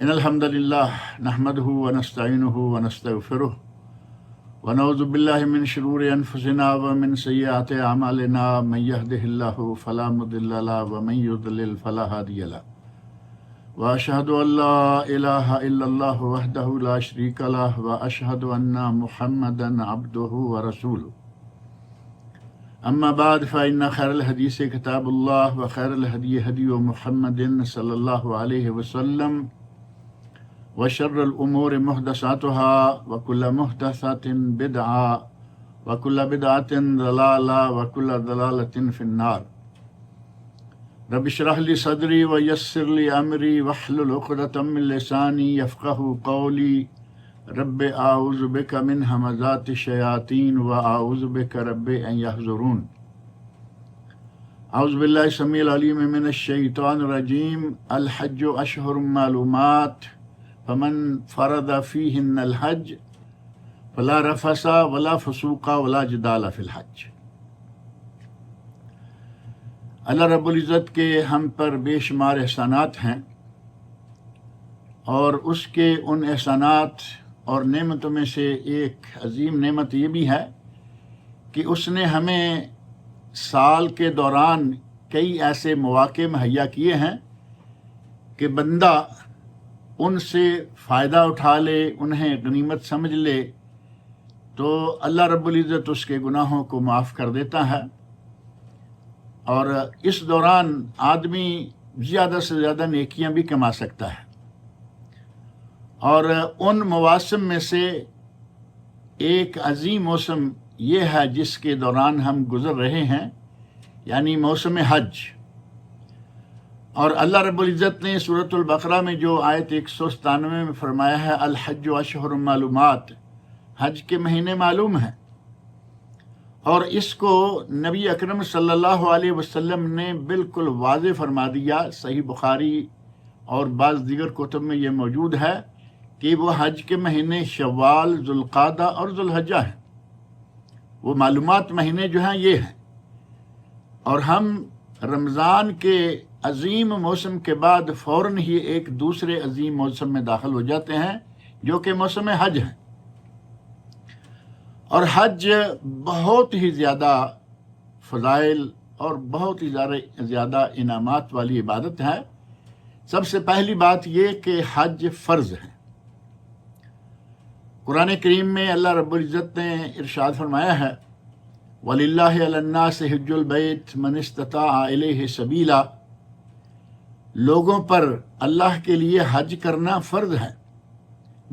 إن الحمد لله نحمده ونستعينه ونستغفره ونعوذ بالله من شرور أنفسنا ومن سيئات أعمالنا من يهده الله فلا مضل له ومن يضلل فلا هادي له وأشهد أن لا إله إلا الله وحده لا شريك له وأشهد أن محمدا عبده ورسوله أما بعد فإن خير الحديث كتاب الله وخير الهدي هدي محمد صلى الله عليه وسلم وشر الأمور محدثاتها وكل محدثة بدعة وكل بدعة ضلالة وكل ضلالة في النار رب اشرح لي صدري ويسر لي أمري واحلل عقدة من لساني يفقهوا قولي رب أعوذ بك من همزات الشياطين وأعوذ بك رب أن يحضرون أعوذ بالله السميع العليم من الشيطان الرجيم الحج أشهر معلومات فمن فرض فيهن الحج فلا رفث ولا فسوق ولا جدال في الحج۔ اللہ رب العزت کے ہم پر بے شمار احسانات ہیں، اور اس کے ان احسانات اور نعمتوں میں سے ایک عظیم نعمت یہ بھی ہے کہ اس نے ہمیں سال کے دوران کئی ایسے مواقع مہیا کیے ہیں کہ بندہ ان سے فائدہ اٹھا لے، انہیں غنیمت سمجھ لے تو اللہ رب العزت اس کے گناہوں کو معاف کر دیتا ہے، اور اس دوران آدمی زیادہ سے زیادہ نیکیاں بھی کما سکتا ہے۔ اور ان مواسم میں سے ایک عظیم موسم یہ ہے جس کے دوران ہم گزر رہے ہیں، یعنی موسم حج۔ اور اللہ رب العزت نے سورۃ البقرہ میں جو آیت 197 میں فرمایا ہے الحج اشہر معلومات، حج کے مہینے معلوم ہیں، اور اس کو نبی اکرم صلی اللہ علیہ وسلم نے بالکل واضح فرما دیا۔ صحیح بخاری اور بعض دیگر کتب میں یہ موجود ہے کہ وہ حج کے مہینے شوال، ذوالقعدہ اور ذوالحجہ ہیں، وہ معلومات مہینے جو ہیں یہ ہیں۔ اور ہم رمضان کے عظیم موسم کے بعد فوراً ہی ایک دوسرے عظیم موسم میں داخل ہو جاتے ہیں جو کہ موسم حج ہے۔ اور حج بہت ہی زیادہ فضائل اور بہت ہی زیادہ انعامات والی عبادت ہے۔ سب سے پہلی بات یہ کہ حج فرض ہے۔ قرآن کریم میں اللہ رب العزت نے ارشاد فرمایا ہے وَلِلَّهِ عَلَى النَّاسِ حِجُّ الْبَيْتِ مَنِ اسْتَطَاعَ إِلَيْهِ سَبِيلًا، لوگوں پر اللہ کے لیے حج کرنا فرض ہے۔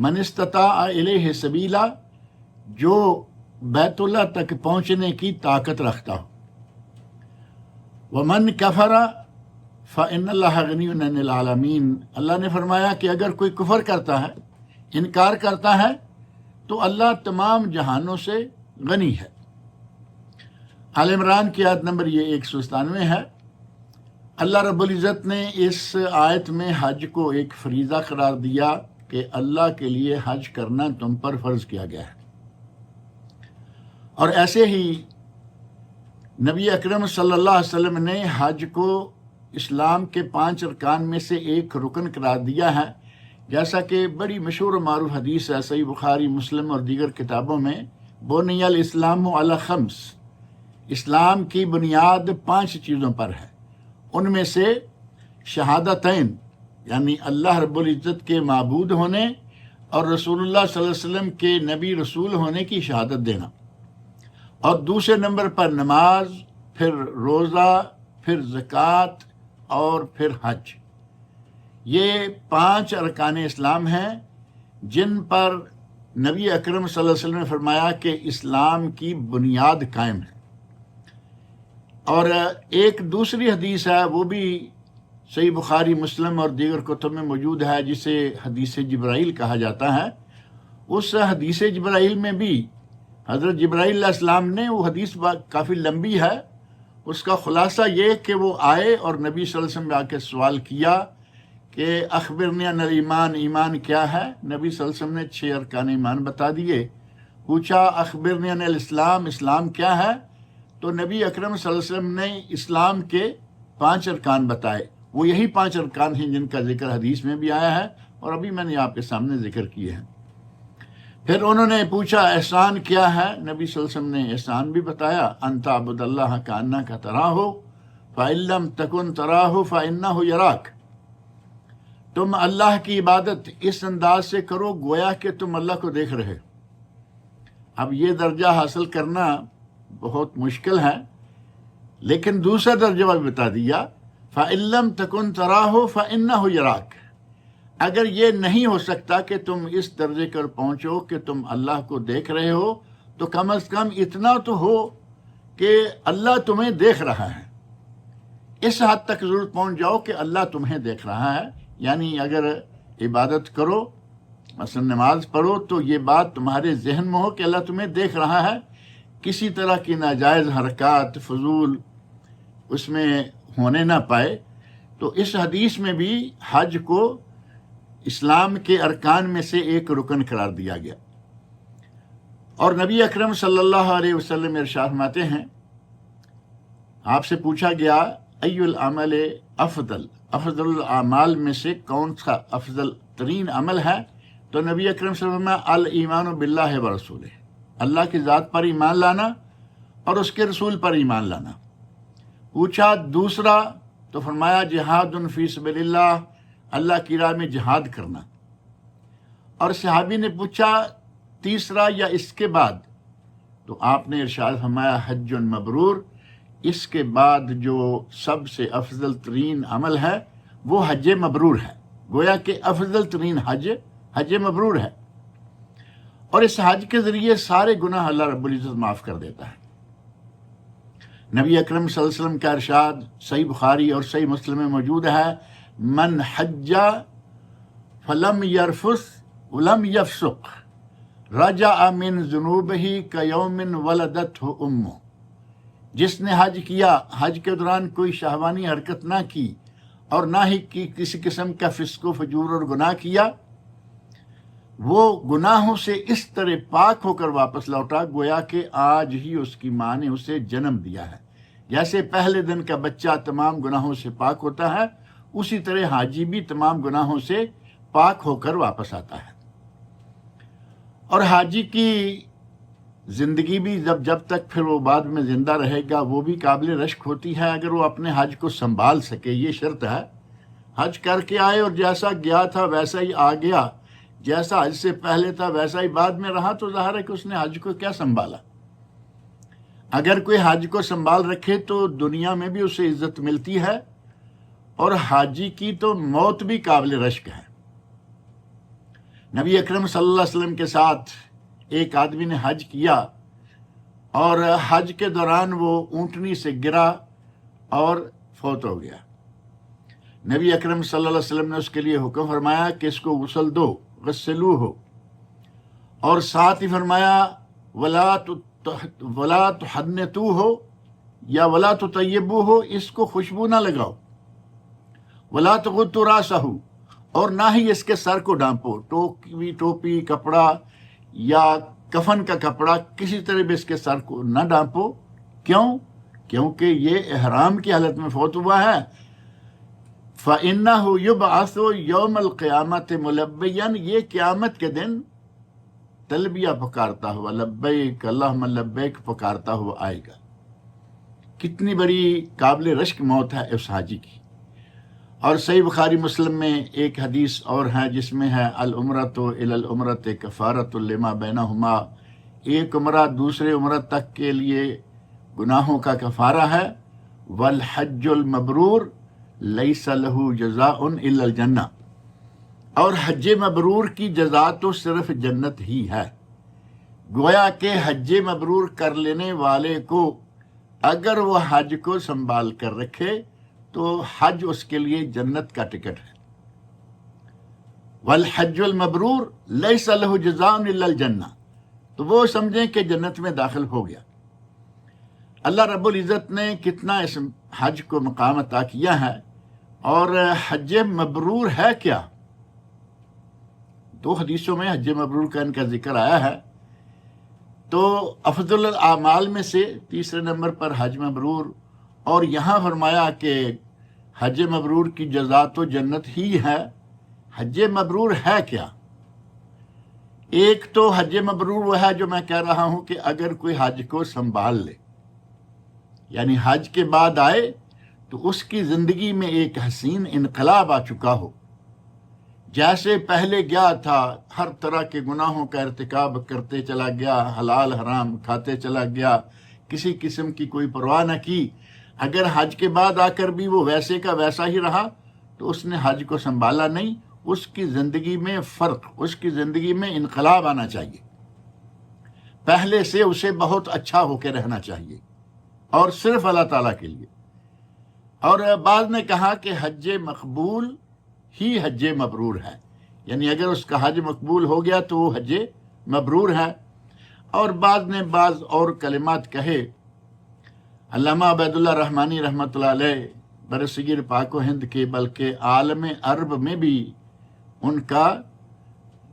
من استطاع الیہ سبیلا، جو بیت اللہ تک پہنچنے کی طاقت رکھتا ہو۔ ومن کفر فإن اللہ غنی عن العالمین، اللہ نے فرمایا کہ اگر کوئی کفر کرتا ہے، انکار کرتا ہے، تو اللہ تمام جہانوں سے غنی ہے۔ آل عمران کی آیت نمبر یہ 197 ہے۔ اللہ رب العزت نے اس آیت میں حج کو ایک فریضہ قرار دیا کہ اللہ کے لیے حج کرنا تم پر فرض کیا گیا ہے۔ اور ایسے ہی نبی اکرم صلی اللہ علیہ وسلم نے حج کو اسلام کے 5 ارکان میں سے ایک رکن قرار دیا ہے، جیسا کہ بڑی مشہور و معروف حدیث ہے صحیح بخاری، مسلم اور دیگر کتابوں میں، بنی الاسلام علی خمس، اسلام کی بنیاد 5 چیزوں پر ہے۔ ان میں سے شہادتین، یعنی اللہ رب العزت کے معبود ہونے اور رسول اللہ صلی اللہ علیہ وسلم کے نبی رسول ہونے کی شہادت دینا، اور دوسرے نمبر پر نماز، پھر روزہ، پھر زکوٰۃ اور پھر حج۔ یہ 5 ارکان اسلام ہیں جن پر نبی اکرم صلی اللہ علیہ وسلم نے فرمایا کہ اسلام کی بنیاد قائم ہے۔ اور ایک دوسری حدیث ہے، وہ بھی صحیح بخاری، مسلم اور دیگر کتب میں موجود ہے، جسے حدیث جبرائیل کہا جاتا ہے۔ اس حدیث جبرائیل میں بھی حضرت جبرائیل علیہ السلام نے، وہ حدیث کافی لمبی ہے، اس کا خلاصہ یہ کہ وہ آئے اور نبی صلی اللہ علیہ وسلم نے آ کے سوال کیا کہ اخبرنی عن الایمان، ایمان کیا ہے؟ نبی صلی اللہ علیہ وسلم نے 6 ارکان ایمان بتا دیے۔ پوچھا اخبرنی عن الاسلام، اسلام کیا ہے؟ تو نبی اکرم صلی اللہ علیہ وسلم نے اسلام کے 5 ارکان بتائے۔ وہ یہی 5 ارکان ہیں جن کا ذکر حدیث میں بھی آیا ہے، اور ابھی میں نے آپ کے سامنے ذکر کیے ہیں۔ پھر انہوں نے پوچھا احسان کیا ہے؟ نبی صلی اللہ علیہ وسلم نے احسان بھی بتایا، ان تعبد اللہ کأنک تراہ فإن لم تکن تراہ فإنہ یراک، تم اللہ کی عبادت اس انداز سے کرو گویا کہ تم اللہ کو دیکھ رہے۔ اب یہ درجہ حاصل کرنا بہت مشکل ہے، لیکن دوسرا درجہ بھی بتا دیا، فإن لم تکن تراہ فإنہ یراک۔ اگر یہ نہیں ہو سکتا کہ تم اس درجے پر پہنچو کہ تم اللہ کو دیکھ رہے ہو، تو کم از کم اتنا تو ہو کہ اللہ تمہیں دیکھ رہا ہے۔ اس حد تک ضرور پہنچ جاؤ کہ اللہ تمہیں دیکھ رہا ہے، یعنی اگر عبادت کرو، مثلا نماز پڑھو، تو یہ بات تمہارے ذہن میں ہو کہ اللہ تمہیں دیکھ رہا ہے، کسی طرح کی ناجائز حرکات فضول اس میں ہونے نہ پائے۔ تو اس حدیث میں بھی حج کو اسلام کے ارکان میں سے ایک رکن قرار دیا گیا۔ اور نبی اکرم صلی اللہ علیہ وسلم ارشاد فرماتے ہیں، آپ سے پوچھا گیا ای العمل افضل، افضل الاعمال میں سے کون سا افضل ترین عمل ہے؟ تو نبی اکرم صلی اللہ علیہ وسلم الایمان باللہ ورسولہ، اللہ کی ذات پر ایمان لانا اور اس کے رسول پر ایمان لانا۔ پوچھا دوسرا، تو فرمایا جہاد فی سبیل اللہ، اللہ کی راہ میں جہاد کرنا۔ اور صحابی نے پوچھا تیسرا یا اس کے بعد؟ تو آپ نے ارشاد فرمایا حج مبرور، اس کے بعد جو سب سے افضل ترین عمل ہے وہ حج مبرور ہے۔ گویا کہ افضل ترین حج مبرور ہے، اور اس حج کے ذریعے سارے گناہ اللہ رب العزت معاف کر دیتا ہے۔ نبی اکرم صلی اللہ علیہ وسلم کا ارشاد صحیح بخاری اور صحیح مسلم میں موجود ہے، من حج فلم یرفث ولم یفسق رجع من ذنوبہ کیوم ولدتہ امہ، جس نے حج کیا، حج کے دوران کوئی شہوانی حرکت نہ کی اور نہ ہی کسی قسم کا فسق و فجور اور گناہ کیا، وہ گناہوں سے اس طرح پاک ہو کر واپس لوٹا گویا کہ آج ہی اس کی ماں نے اسے جنم دیا ہے۔ جیسے پہلے دن کا بچہ تمام گناہوں سے پاک ہوتا ہے، اسی طرح حاجی بھی تمام گناہوں سے پاک ہو کر واپس آتا ہے۔ اور حاجی کی زندگی بھی جب تک پھر وہ بعد میں زندہ رہے گا وہ بھی قابل رشک ہوتی ہے، اگر وہ اپنے حج کو سنبھال سکے۔ یہ شرط ہے، حج کر کے آئے اور جیسا گیا تھا ویسا ہی آ گیا، جیسا حج سے پہلے تھا ویسا ہی بعد میں رہا، تو ظاہر ہے کہ اس نے حج کو کیا سنبھالا۔ اگر کوئی حج کو سنبھال رکھے تو دنیا میں بھی اسے عزت ملتی ہے، اور حاجی کی تو موت بھی قابل رشک ہے۔ نبی اکرم صلی اللہ علیہ وسلم کے ساتھ ایک آدمی نے حج کیا، اور حج کے دوران وہ اونٹنی سے گرا اور فوت ہو گیا۔ نبی اکرم صلی اللہ علیہ وسلم نے اس کے لیے حکم فرمایا کہ اس کو غسل دو، غسلوہ، اور ساتھ ہی فرمایا ولا تحنتوہ یا ولا تطیبوہ، اس کو خوشبو نہ لگاؤ، ولا تغطوا راسہ، اور نہ ہی اس کے سر کو ڈانپو، ٹوپی کپڑا یا کفن کا کپڑا کسی طرح بھی اس کے سر کو نہ ڈانپو۔ کیوں؟ کیونکہ یہ احرام کی حالت میں فوت ہوا ہے۔ فَإِنَّهُ يُبْعَثُ يَوْمَ الْقِيَامَةِ مُلَبِّيًا، یہ قیامت کے دن تلبیہ پکارتا ہوا، لبیک اللہم لبیک پکارتا ہوا آئے گا۔ کتنی بڑی قابل رشک موت ہے اس حاجی کی۔ اور صحیح بخاری مسلم میں ایک حدیث اور ہے جس میں ہے العمرۃ الی العمرۃ کفارۃ لما بینہما، ایک عمرہ دوسرے عمرہ تک کے لیے گناہوں کا کفارہ ہے، والحج المبرور لیس لہ جزاء الا الجنہ، اور حج مبرور کی جزا تو صرف جنت ہی ہے۔ گویا کہ حج مبرور کر لینے والے کو اگر وہ حج کو سنبھال کر رکھے تو حج اس کے لیے جنت کا ٹکٹ ہے۔ والحج المبرور لیس لہ جزاء الا الجنہ، تو وہ سمجھیں کہ جنت میں داخل ہو گیا۔ اللہ رب العزت نے کتنا اس حج کو مقام عطا کیا ہے، اور حج مبرور ہے کیا؟ دو حدیثوں میں حج مبرور کا ان کا ذکر آیا ہے۔ تو افضل الاعمال میں سے تیسرے نمبر پر حج مبرور، اور یہاں فرمایا کہ حج مبرور کی جزا تو جنت ہی ہے، حج مبرور ہے کیا؟ ایک تو حج مبرور وہ ہے جو میں کہہ رہا ہوں کہ اگر کوئی حج کو سنبھال لے، یعنی حج کے بعد آئے تو اس کی زندگی میں ایک حسین انقلاب آ چکا ہو، جیسے پہلے گیا تھا ہر طرح کے گناہوں کا ارتکاب کرتے چلا گیا، حلال حرام کھاتے چلا گیا، کسی قسم کی کوئی پرواہ نہ کی، اگر حج کے بعد آ کر بھی وہ ویسے کا ویسا ہی رہا تو اس نے حج کو سنبھالا نہیں۔ اس کی زندگی میں فرق، اس کی زندگی میں انقلاب آنا چاہیے، پہلے سے اسے بہت اچھا ہو کے رہنا چاہیے، اور صرف اللہ تعالیٰ کے لیے۔ اور بعض نے کہا کہ حج مقبول ہی حج مبرور ہے، یعنی اگر اس کا حج مقبول ہو گیا تو وہ حج مبرور ہے۔ اور بعض نے بعض اور کلمات کہے۔ علامہ عبید اللہ رحمانی رحمۃ اللہ علیہ برصغیر پاک و ہند کے بلکہ عالم عرب میں بھی ان کا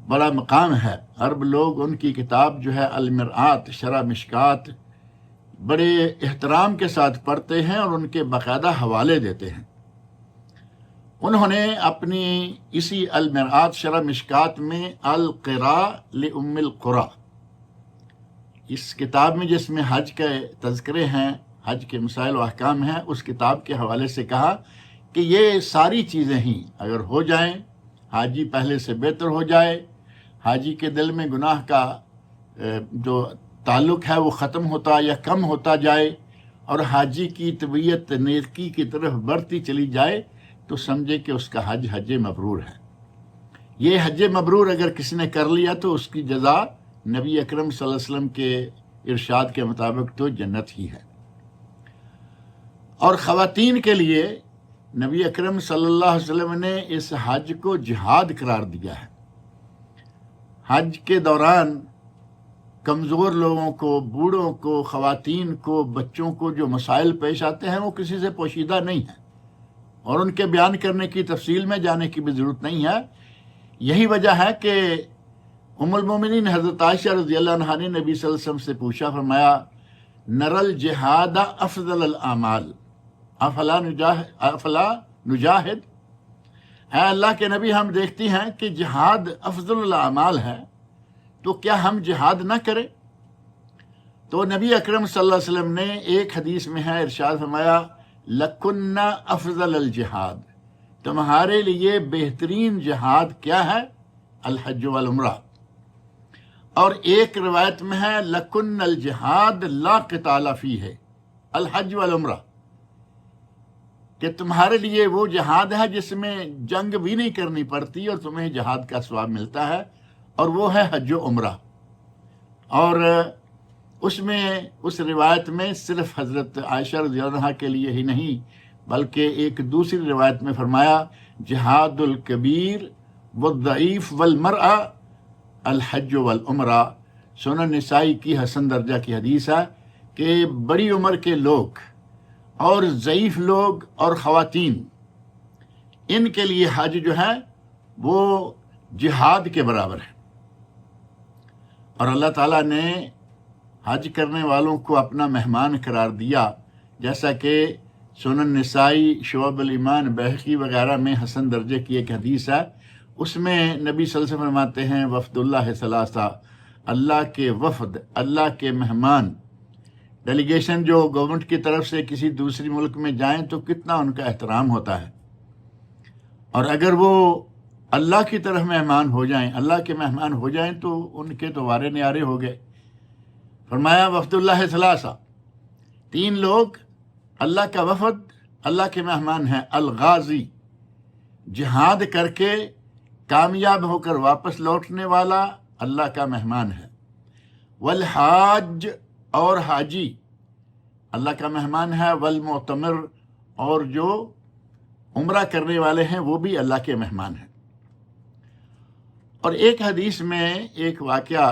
بڑا مقام ہے۔ عرب لوگ ان کی کتاب جو ہے المرآت شرح مشکات بڑے احترام کے ساتھ پڑھتے ہیں اور ان کے باقاعدہ حوالے دیتے ہیں۔ انہوں نے اپنی اسی المرآت شرح مشکات میں القراء لأم القرى، اس کتاب میں جس میں حج کے تذکرے ہیں، حج کے مسائل و احکام ہیں، اس کتاب کے حوالے سے کہا کہ یہ ساری چیزیں ہی اگر ہو جائیں، حاجی پہلے سے بہتر ہو جائے، حاجی کے دل میں گناہ کا جو تعلق ہے وہ ختم ہوتا یا کم ہوتا جائے، اور حاجی کی طبیعت نیکی کی طرف بڑھتی چلی جائے، تو سمجھے کہ اس کا حج حج مبرور ہے۔ یہ حج مبرور اگر کسی نے کر لیا تو اس کی جزا نبی اکرم صلی اللہ علیہ وسلم کے ارشاد کے مطابق تو جنت ہی ہے۔ اور خواتین کے لیے نبی اکرم صلی اللہ علیہ وسلم نے اس حج کو جہاد قرار دیا ہے۔ حج کے دوران کمزور لوگوں کو، بوڑھوں کو، خواتین کو، بچوں کو جو مسائل پیش آتے ہیں وہ کسی سے پوشیدہ نہیں ہیں، اور ان کے بیان کرنے کی تفصیل میں جانے کی بھی ضرورت نہیں ہے۔ یہی وجہ ہے کہ ام المومنین حضرت عائشہ رضی اللہ عنہا نے نبی صلی اللہ علیہ وسلم سے پوچھا، فرمایا نر الجہاد افضل الاعمال افلا نجاہد، اے اللہ کے نبی ہم دیکھتی ہیں کہ جہاد افضل الاعمال ہے، تو کیا ہم جہاد نہ کریں؟ تو نبی اکرم صلی اللہ علیہ وسلم نے ایک حدیث میں ہے ارشاد فرمایا لَكُنَّ افضل الجہاد، تمہارے لیے بہترین جہاد کیا ہے؟ الحج والعمرہ۔ اور ایک روایت میں ہے لَكُنَّ الجہاد لا قتال فیہ الحج والعمرہ، کہ تمہارے لیے وہ جہاد ہے جس میں جنگ بھی نہیں کرنی پڑتی اور تمہیں جہاد کا ثواب ملتا ہے، اور وہ ہے حج و عمرہ۔ اور اس میں اس روایت میں صرف حضرت عائشہ رضی اللہ عنہا کے لیے ہی نہیں بلکہ ایک دوسری روایت میں فرمایا جہاد الکبیر والضعیف والمرأة الحج والعمرہ۔ سنن نسائی کی حسن درجہ کی حدیث ہے کہ بڑی عمر کے لوگ اور ضعیف لوگ اور خواتین، ان کے لیے حج جو ہے وہ جہاد کے برابر ہے۔ اور اللہ تعالیٰ نے حج کرنے والوں کو اپنا مہمان قرار دیا، جیسا کہ سنن نسائی، شعب الایمان، بہقی وغیرہ میں حسن درجے کی ایک حدیث ہے۔ اس میں نبی صلی اللہ علیہ وسلم فرماتے ہیں وفد اللہ ثلاثہ، اللہ کے وفد، اللہ کے مہمان، ڈیلیگیشن جو گورنمنٹ کی طرف سے کسی دوسری ملک میں جائیں تو کتنا ان کا احترام ہوتا ہے، اور اگر وہ اللہ کی طرف مہمان ہو جائیں، اللہ کے مہمان ہو جائیں تو ان کے تو وارے نیارے ہو گئے۔ فرمایا وفد اللہ ثلاثہ، تین لوگ اللہ کا وفد، اللہ کے مہمان ہیں۔ الغازی، جہاد کر کے کامیاب ہو کر واپس لوٹنے والا اللہ کا مہمان ہے۔ والحاج، اور حاجی اللہ کا مہمان ہے۔ والمعتمر، اور جو عمرہ کرنے والے ہیں وہ بھی اللہ کے مہمان ہیں۔ اور ایک حدیث میں ایک واقعہ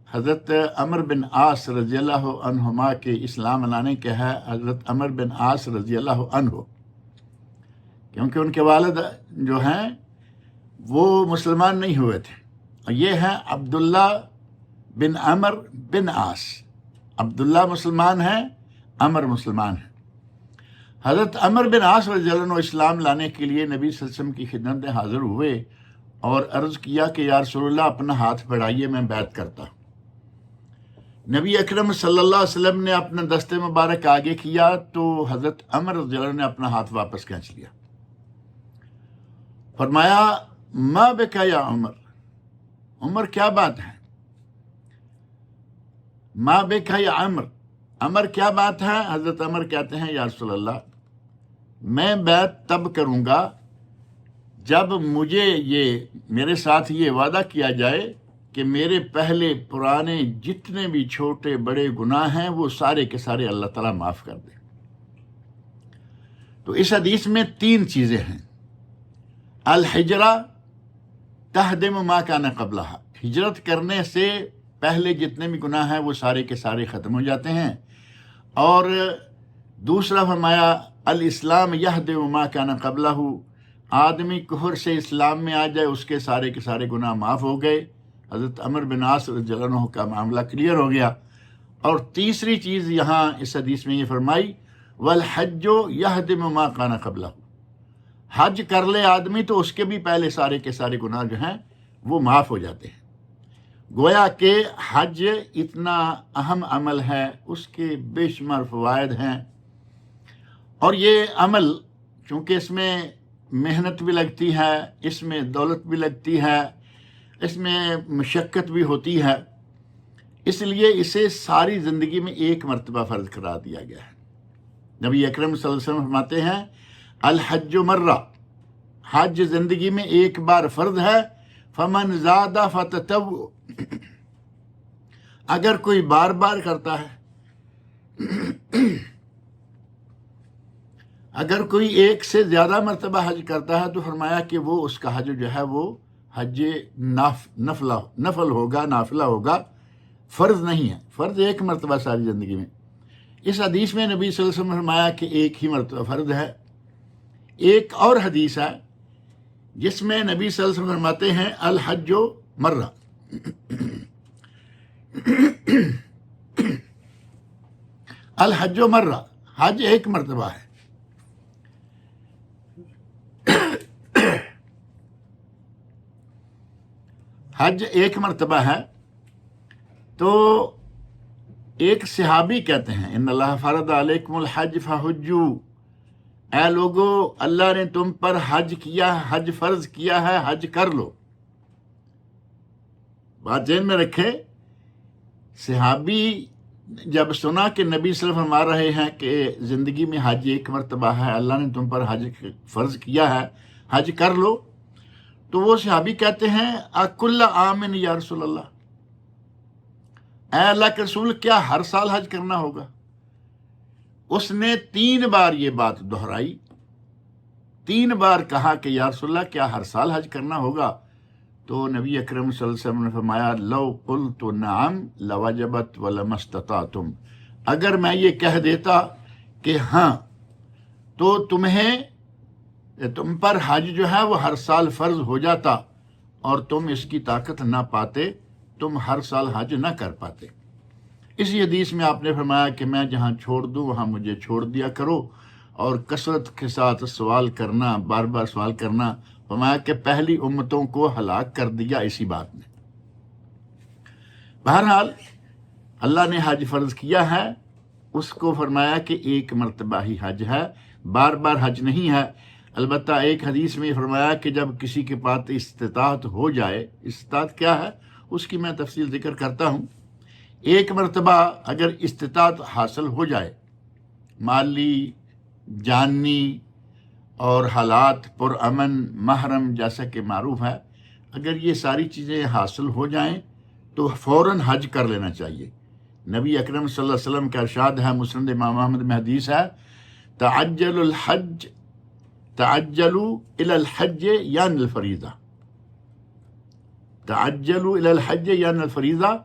حضرت عمر بن عاص رضی اللہ عنہما کے اسلام لانے کے ہے۔ حضرت عمر بن عاص رضی اللہ عنہ، کیونکہ ان کے والد جو ہیں وہ مسلمان نہیں ہوئے تھے، اور یہ ہے عبداللہ بن عمر بن عاص۔ عبداللہ مسلمان ہیں، عمر مسلمان ہیں۔ حضرت عمر بن عاص رضی اللہ عنہ اسلام لانے کے لیے نبی صلی اللہ علیہ وسلم کی خدمت میں حاضر ہوئے اور عرض کیا کہ یا رسول اللہ اپنا ہاتھ بڑھائیے، میں بیعت کرتا ہوں۔ نبی اکرم صلی اللہ علیہ وسلم نے اپنا دست مبارک آگے کیا تو حضرت عمر رضی اللہ عنہ نے اپنا ہاتھ واپس کھینچ لیا۔ فرمایا ما بکا یا عمر، عمر کیا بات ہے؟ ما بکا یا عمر، عمر کیا بات ہے؟ حضرت عمر کہتے ہیں یا رسول اللہ میں بیعت تب کروں گا جب مجھے میرے ساتھ یہ وعدہ کیا جائے کہ میرے پہلے پرانے جتنے بھی چھوٹے بڑے گناہ ہیں وہ سارے کے سارے اللہ تعالیٰ معاف کر دے۔ تو اس حدیث میں 3 چیزیں ہیں۔ الحجرہ تہدم ما کان قبلہا، ہجرت کرنے سے پہلے جتنے بھی گناہ ہیں وہ سارے کے سارے ختم ہو جاتے ہیں۔ اور دوسرا فرمایا الاسلام یہدم ما کان قبلہ، آدمی کفر سے اسلام میں آ جائے اس کے سارے گناہ معاف ہو گئے۔ حضرت عمر بن عاص رضی اللہ عنہ کا معاملہ کلیئر ہو گیا۔ اور تیسری چیز یہاں اس حدیث میں یہ فرمائی والحج یہدم ما کان قبلہ، حج کر لے آدمی تو اس کے بھی پہلے سارے کے سارے گناہ جو ہیں وہ معاف ہو جاتے ہیں۔ گویا کہ حج اتنا اہم عمل ہے، اس کے بے شمار فوائد ہیں، اور یہ عمل چونکہ اس میں محنت بھی لگتی ہے، اس میں دولت بھی لگتی ہے، اس میں مشقت بھی ہوتی ہے، اس لیے اسے ساری زندگی میں ایک مرتبہ فرض قرار دیا گیا ہے۔ نبی اکرم صلی اللہ علیہ وسلم فرماتے ہیں الحج مرہ، حج زندگی میں ایک بار فرض ہے، فمن زاد فتطوع، اگر کوئی بار بار کرتا ہے، اگر کوئی ایک سے زیادہ مرتبہ حج کرتا ہے تو فرمایا کہ وہ اس کا حج جو ہے وہ حج نفل ہوگا، نافلہ ہوگا، فرض نہیں ہے۔ فرض ایک مرتبہ ساری زندگی میں۔ اس حدیث میں نبی صلی اللہ علیہ وسلم نے فرمایا کہ ایک ہی مرتبہ فرض ہے۔ ایک اور حدیث ہے جس میں نبی صلی اللہ علیہ وسلم فرماتے ہیں الحج مرہ، الحج مرہ، حج ایک مرتبہ ہے۔ حج ایک مرتبہ ہے۔ تو ایک صحابی کہتے ہیں ان اللہ فرض علیکم الحج فحجوا، اے لوگو اللہ نے تم پر حج کیا، حج فرض کیا ہے، حج کر لو۔ بات ذہن میں رکھے، صحابی جب سنا کہ نبی صلی اللہ علیہ وسلم فرما رہے ہیں کہ زندگی میں حج ایک مرتبہ ہے، اللہ نے تم پر حج فرض کیا ہے، حج کر لو، تو وہ صحابی کہتے ہیں اکل عام یا رسول اللہ، اے اللہ کے رسول کیا ہر سال حج کرنا ہوگا؟ اس نے 3 بار یہ بات دہرائی، 3 بار کہا کہ یا رسول اللہ کیا ہر سال حج کرنا ہوگا؟ تو نبی اکرم صلی اللہ علیہ وسلم نے فرمایا لو قلت نعم لوجبت ولما استطعتم، اگر میں یہ کہہ دیتا کہ ہاں تو تم پر حج جو ہے وہ ہر سال فرض ہو جاتا اور تم اس کی طاقت نہ پاتے، تم ہر سال حج نہ کر پاتے۔ اسی حدیث میں آپ نے فرمایا کہ میں جہاں چھوڑ دوں وہاں مجھے چھوڑ دیا کرو، اور کثرت کے ساتھ سوال کرنا، بار بار سوال کرنا، فرمایا کہ پہلی امتوں کو ہلاک کر دیا اسی بات نے۔ بہرحال اللہ نے حج فرض کیا ہے، اس کو فرمایا کہ ایک مرتبہ ہی حج ہے، بار بار حج نہیں ہے۔ البتہ ایک حدیث میں فرمایا کہ جب کسی کے پاس استطاعت ہو جائے، استطاعت کیا ہے اس کی میں تفصیل ذکر کرتا ہوں۔ ایک مرتبہ اگر استطاعت حاصل ہو جائے، مالی، جانی اور حالات پرامن، محرم جیسا کہ معروف ہے، اگر یہ ساری چیزیں حاصل ہو جائیں تو فوراً حج کر لینا چاہیے۔ نبی اکرم صلی اللہ علیہ وسلم کا ارشاد ہے، مسند امام احمد میں حدیث ہے، تعجل الحج تعجلوا الی الحج یعنی الفریضہ، تعجلوا الی الحج یعنی الفریضہ،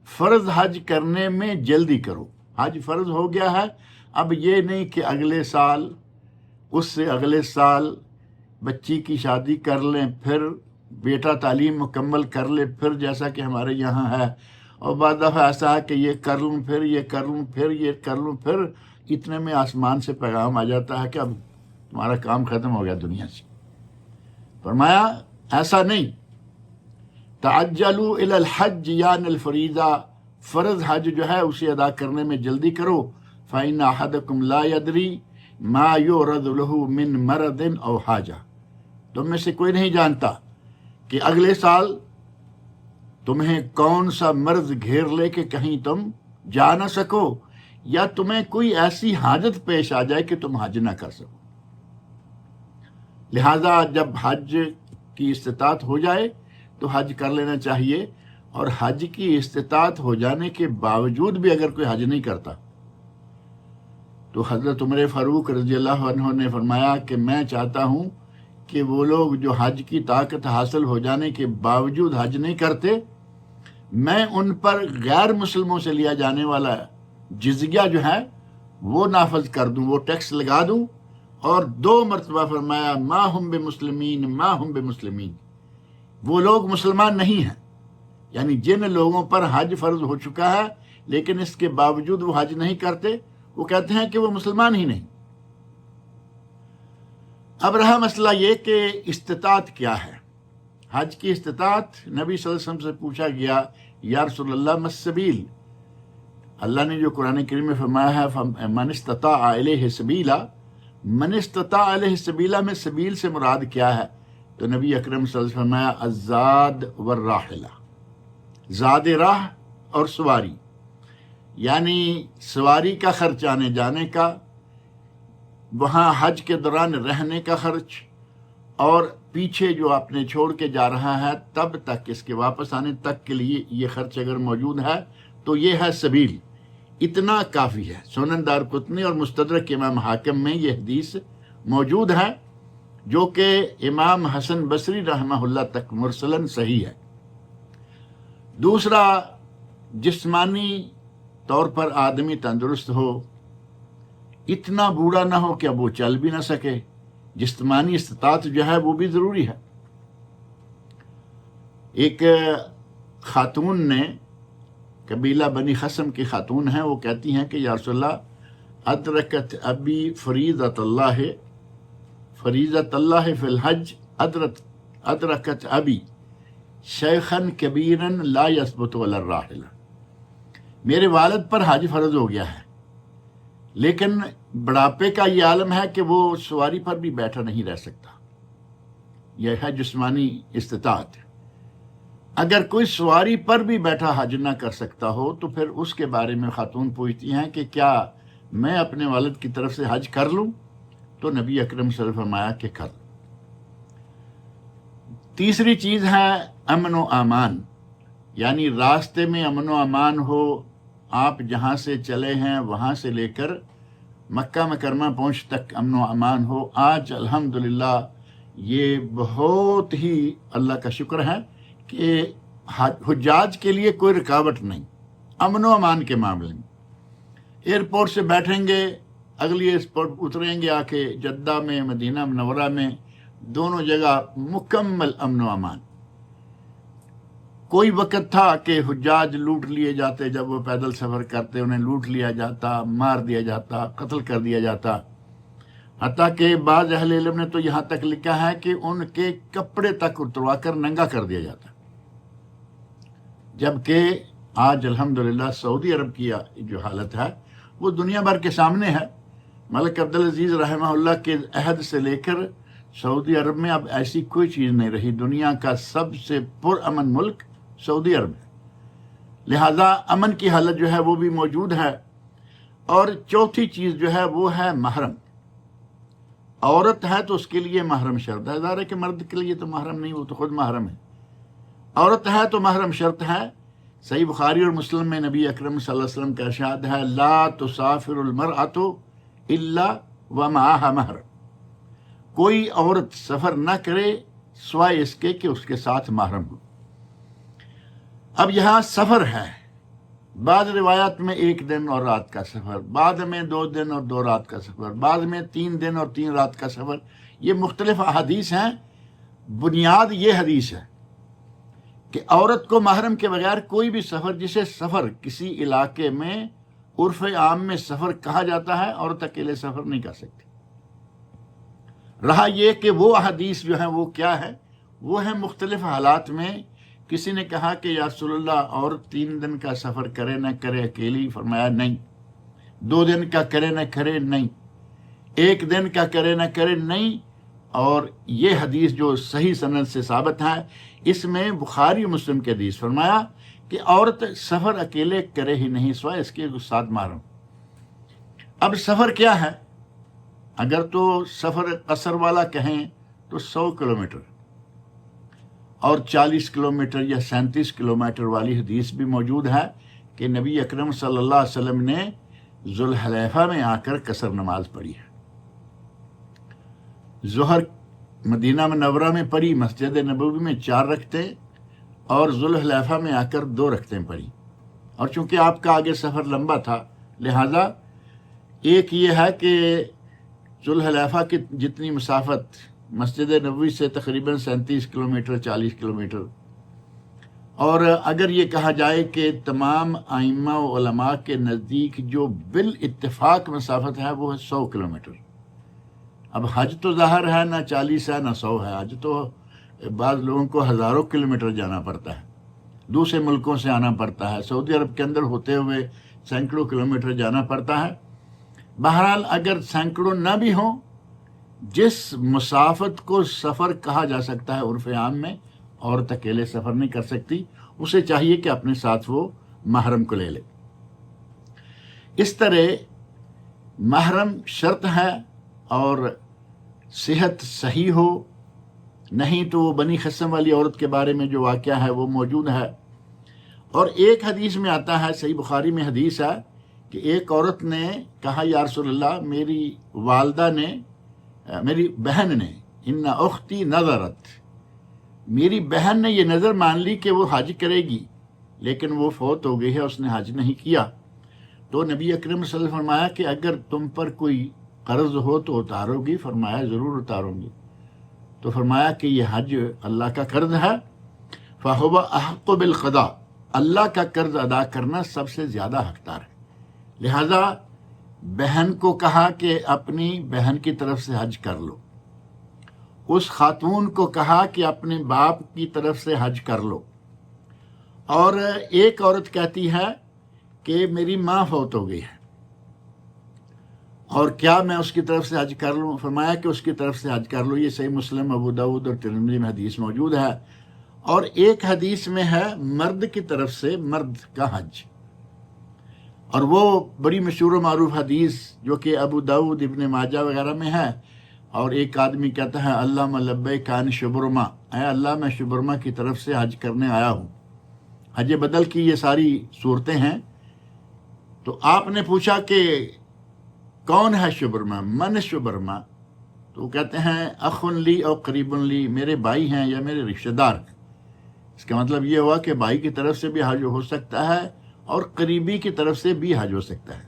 فرض حج کرنے میں جلدی کرو۔ حج فرض ہو گیا ہے، اب یہ نہیں کہ اگلے سال، اس سے اگلے سال بچی کی شادی کر لیں، پھر بیٹا تعلیم مکمل کر لے، پھر جیسا کہ ہمارے یہاں ہے، اور بعد دفعہ ایسا ہے کہ یہ کر لوں، پھر یہ کر لوں، پھر یہ کر لوں، پھر اتنے میں آسمان سے پیغام آ جاتا ہے کہ اب تمہارا کام ختم ہو گیا دنیا سے۔ فرمایا ایسا نہیں، تعجلوا الی الحج یعنی الفریضہ، فرض حج جو ہے اسے ادا کرنے میں جلدی کرو، فإن أحدكم لا يدري ما يعرض له من مرض أو حاجة، تم میں سے کوئی نہیں جانتا کہ اگلے سال تمہیں کون سا مرض گھیر لے کہ کہیں تم جا نہ سکو، یا تمہیں کوئی ایسی حاجت پیش آ جائے کہ تم حج نہ کر سکو۔ لہذا جب حج کی استطاعت ہو جائے تو حج کر لینا چاہیے، اور حج کی استطاعت ہو جانے کے باوجود بھی اگر کوئی حج نہیں کرتا تو حضرت عمر فاروق رضی اللہ عنہ نے فرمایا کہ میں چاہتا ہوں کہ وہ لوگ جو حج کی طاقت حاصل ہو جانے کے باوجود حج نہیں کرتے، میں ان پر غیر مسلموں سے لیا جانے والا جزیہ جو ہے وہ نافذ کر دوں، وہ ٹیکس لگا دوں، اور 2 مرتبہ فرمایا ما ہم بمسلمین ما ہم بمسلمین، وہ لوگ مسلمان نہیں ہیں، یعنی جن لوگوں پر حج فرض ہو چکا ہے لیکن اس کے باوجود وہ حج نہیں کرتے، وہ کہتے ہیں کہ وہ مسلمان ہی نہیں۔ اب رہا مسئلہ یہ کہ استطاعت کیا ہے۔ حج کی استطاعت نبی صلی اللہ علیہ وسلم سے پوچھا گیا، یا رسول اللہ ما السبیل، اللہ نے جو قرآن کریم میں فرمایا ہے من استطاع الیہ سبیلا، من استطاع الیہ سبیلا میں سبیل سے مراد کیا ہے؟ تو نبی اکرم صلی اللہ علیہ وسلم فرمایا الزاد والراحلہ، زاد راہ اور سواری، یعنی سواری کا خرچ آنے جانے کا، وہاں حج کے دوران رہنے کا خرچ، اور پیچھے جو آپ نے چھوڑ کے جا رہا ہے تب تک اس کے واپس آنے تک کے لیے یہ خرچ اگر موجود ہے تو یہ ہے سبیل، اتنا کافی ہے۔ سنن دارقطنی اور مستدرک امام حاکم میں یہ حدیث موجود ہے جو کہ امام حسن بصری رحمہ اللہ تک مرسلاً صحیح ہے۔ دوسرا، جسمانی طور پر آدمی تندرست ہو، اتنا بوڑھا نہ ہو کہ اب وہ چل بھی نہ سکے، جسمانی استطاعت جو ہے وہ بھی ضروری ہے۔ ایک خاتون نے، قبیلہ بنی خصم کی خاتون ہیں، وہ کہتی ہیں کہ یا رسول اللہ ادرکت ابی فریضۃ اللہ فی الحج، ادرکت ابی شیخاً کبیراً لا یثبت علی الراحلہ، میرے والد پر حج فرض ہو گیا ہے لیکن بڑھاپے کا یہ عالم ہے کہ وہ سواری پر بھی بیٹھا نہیں رہ سکتا، یہ ہے جسمانی استطاعت۔ اگر کوئی سواری پر بھی بیٹھا حج نہ کر سکتا ہو تو پھر اس کے بارے میں خاتون پوچھتی ہیں کہ کیا میں اپنے والد کی طرف سے حج کر لوں؟ تو نبی اکرم صلی اللہ علیہ وسلم فرمایا کہ کر۔ تیسری چیز ہے امن و امان، یعنی راستے میں امن و امان ہو، آپ جہاں سے چلے ہیں وہاں سے لے کر مکہ مکرمہ پہنچ تک امن و امان ہو۔ آج الحمدللہ یہ بہت ہی اللہ کا شکر ہے کہ حجاج کے لیے کوئی رکاوٹ نہیں امن و امان کے معاملے میں۔ ایئرپورٹ سے بیٹھیں گے، اگلی ایئرپورٹ اتریں گے آ کے جدہ میں، مدینہ منورہ میں، دونوں جگہ مکمل امن و امان۔ کوئی وقت تھا کہ حجاج لوٹ لیے جاتے، جب وہ پیدل سفر کرتے انہیں لوٹ لیا جاتا، مار دیا جاتا، قتل کر دیا جاتا، حتیٰ کہ بعض اہل علم نے تو یہاں تک لکھا ہے کہ ان کے کپڑے تک اتروا کر ننگا کر دیا جاتا۔ جبکہ آج الحمدللہ سعودی عرب کی جو حالت ہے وہ دنیا بھر کے سامنے ہے۔ ملک عبدالعزیز رحمہ اللہ کے عہد سے لے کر سعودی عرب میں اب ایسی کوئی چیز نہیں رہی، دنیا کا سب سے پرامن ملک سعودی عرب ہے، لہذا امن کی حالت جو ہے وہ بھی موجود ہے۔ اور چوتھی چیز جو ہے وہ ہے محرم۔ عورت ہے تو اس کے لیے محرم شرط ہے، ظاہر ہے کہ مرد کے لیے تو محرم نہیں، وہ تو خود محرم ہے۔ عورت ہے تو محرم شرط ہے۔ صحیح بخاری اور مسلم میں نبی اکرم صلی اللہ علیہ وسلم کا ارشاد ہے لا تسافر المرأۃ الا ومعها محرم، کوئی عورت سفر نہ کرے سوائے اس کے کہ اس کے ساتھ محرم ہو۔ اب یہاں سفر ہے، بعض روایات میں 1 دن اور رات کا سفر، بعد میں 2 دن اور 2 رات کا سفر، بعد میں 3 دن اور 3 رات کا سفر، یہ مختلف احادیث ہیں۔ بنیاد یہ حدیث ہے کہ عورت کو محرم کے بغیر کوئی بھی سفر، جسے سفر کسی علاقے میں عرف عام میں سفر کہا جاتا ہے، عورت اکیلے سفر نہیں کر سکتی۔ رہا یہ کہ وہ احادیث جو ہیں وہ کیا ہے، وہ ہے مختلف حالات میں کسی نے کہا کہ یا رسول اللہ عورت 3 دن کا سفر کرے نہ کرے اکیلی، فرمایا نہیں، 2 دن کا کرے نہ کرے نہیں، 1 دن کا کرے نہ کرے نہیں۔ اور یہ حدیث جو صحیح سند سے ثابت ہے، اس میں بخاری و مسلم کے حدیث فرمایا کہ عورت سفر اکیلے کرے ہی نہیں سوائے اس کے ساتھ محرم۔ اب سفر کیا ہے؟ اگر تو سفر قصر والا کہیں تو 100 کلومیٹر اور 40 کلومیٹر یا 37 کلومیٹر والی حدیث بھی موجود ہے کہ نبی اکرم صلی اللہ علیہ وسلم نے ذوالحلیفہ میں آ کر قصر نماز پڑھی ہے۔ ظہر مدینہ منورہ میں پڑھی، مسجد نبوی میں 4 رکعتیں اور ذوالحلیفہ میں آ کر 2 رکعتیں پڑھی۔ اور چونکہ آپ کا آگے سفر لمبا تھا، لہذا ایک یہ ہے کہ ذوالحلیفہ کی جتنی مسافت مسجد نبوی سے تقریباً 37 کلومیٹر 40 کلومیٹر، اور اگر یہ کہا جائے کہ تمام ائمہ و علماء کے نزدیک جو بالاتفاق مسافت ہے وہ ہے 100 کلومیٹر۔ اب حج تو ظاہر ہے نہ 40 ہے نہ 100 ہے، حج تو بعض لوگوں کو ہزاروں کلومیٹر جانا پڑتا ہے، دوسرے ملکوں سے آنا پڑتا ہے، سعودی عرب کے اندر ہوتے ہوئے سینکڑوں کلومیٹر جانا پڑتا ہے۔ بہرحال اگر سینکڑوں نہ بھی ہوں، جس مسافت کو سفر کہا جا سکتا ہے عرف عام میں، عورت اکیلے سفر نہیں کر سکتی، اسے چاہیے کہ اپنے ساتھ وہ محرم کو لے لے۔ اس طرح محرم شرط ہے، اور صحت صحیح ہو، نہیں تو وہ بنی خصم والی عورت کے بارے میں جو واقعہ ہے وہ موجود ہے۔ اور ایک حدیث میں آتا ہے، صحیح بخاری میں حدیث ہے کہ ایک عورت نے کہا یا رسول اللہ، میری والدہ نے، میری بہن نے، ان اختی نظرت، میری بہن نے یہ نظر مان لی کہ وہ حج کرے گی، لیکن وہ فوت ہو گئی ہے، اس نے حج نہیں کیا۔ تو نبی اکرم صلی اللہ علیہ وسلم فرمایا کہ اگر تم پر کوئی قرض ہو تو اتارو گی؟ فرمایا ضرور اتاروں گی۔ تو فرمایا کہ یہ حج اللہ کا قرض ہے، فَهُوَ أَحَقُّ بِالْقَضَاءِ، اللہ کا قرض ادا کرنا سب سے زیادہ حقدار ہے۔ لہذا بہن کو کہا کہ اپنی بہن کی طرف سے حج کر لو، اس خاتون کو کہا کہ اپنے باپ کی طرف سے حج کر لو۔ اور ایک عورت کہتی ہے کہ میری ماں فوت ہو گئی ہے، اور کیا میں اس کی طرف سے حج کر لوں؟ فرمایا کہ اس کی طرف سے حج کر لو۔ یہ صحیح مسلم، ابو داؤد اور ترمذی میں حدیث موجود ہے۔ اور ایک حدیث میں ہے مرد کی طرف سے مرد کا حج، اور وہ بڑی مشہور و معروف حدیث جو کہ ابو داؤد، ابن ماجہ وغیرہ میں ہے۔ اور ایک آدمی کہتا ہے اللہم لبیک عن شبرمہ، اے اللہ میں شبرمہ کی طرف سے حج کرنے آیا ہوں۔ حج بدل کی یہ ساری صورتیں ہیں۔ تو آپ نے پوچھا کہ کون ہے شبرمہ، من شبرمہ؟ تو وہ کہتے ہیں اخ لی اور قریب لی، میرے بھائی ہیں یا میرے رشتہ دار۔ اس کا مطلب یہ ہوا کہ بھائی کی طرف سے بھی حج ہو سکتا ہے اور قریبی کی طرف سے بھی حج ہو سکتا ہے،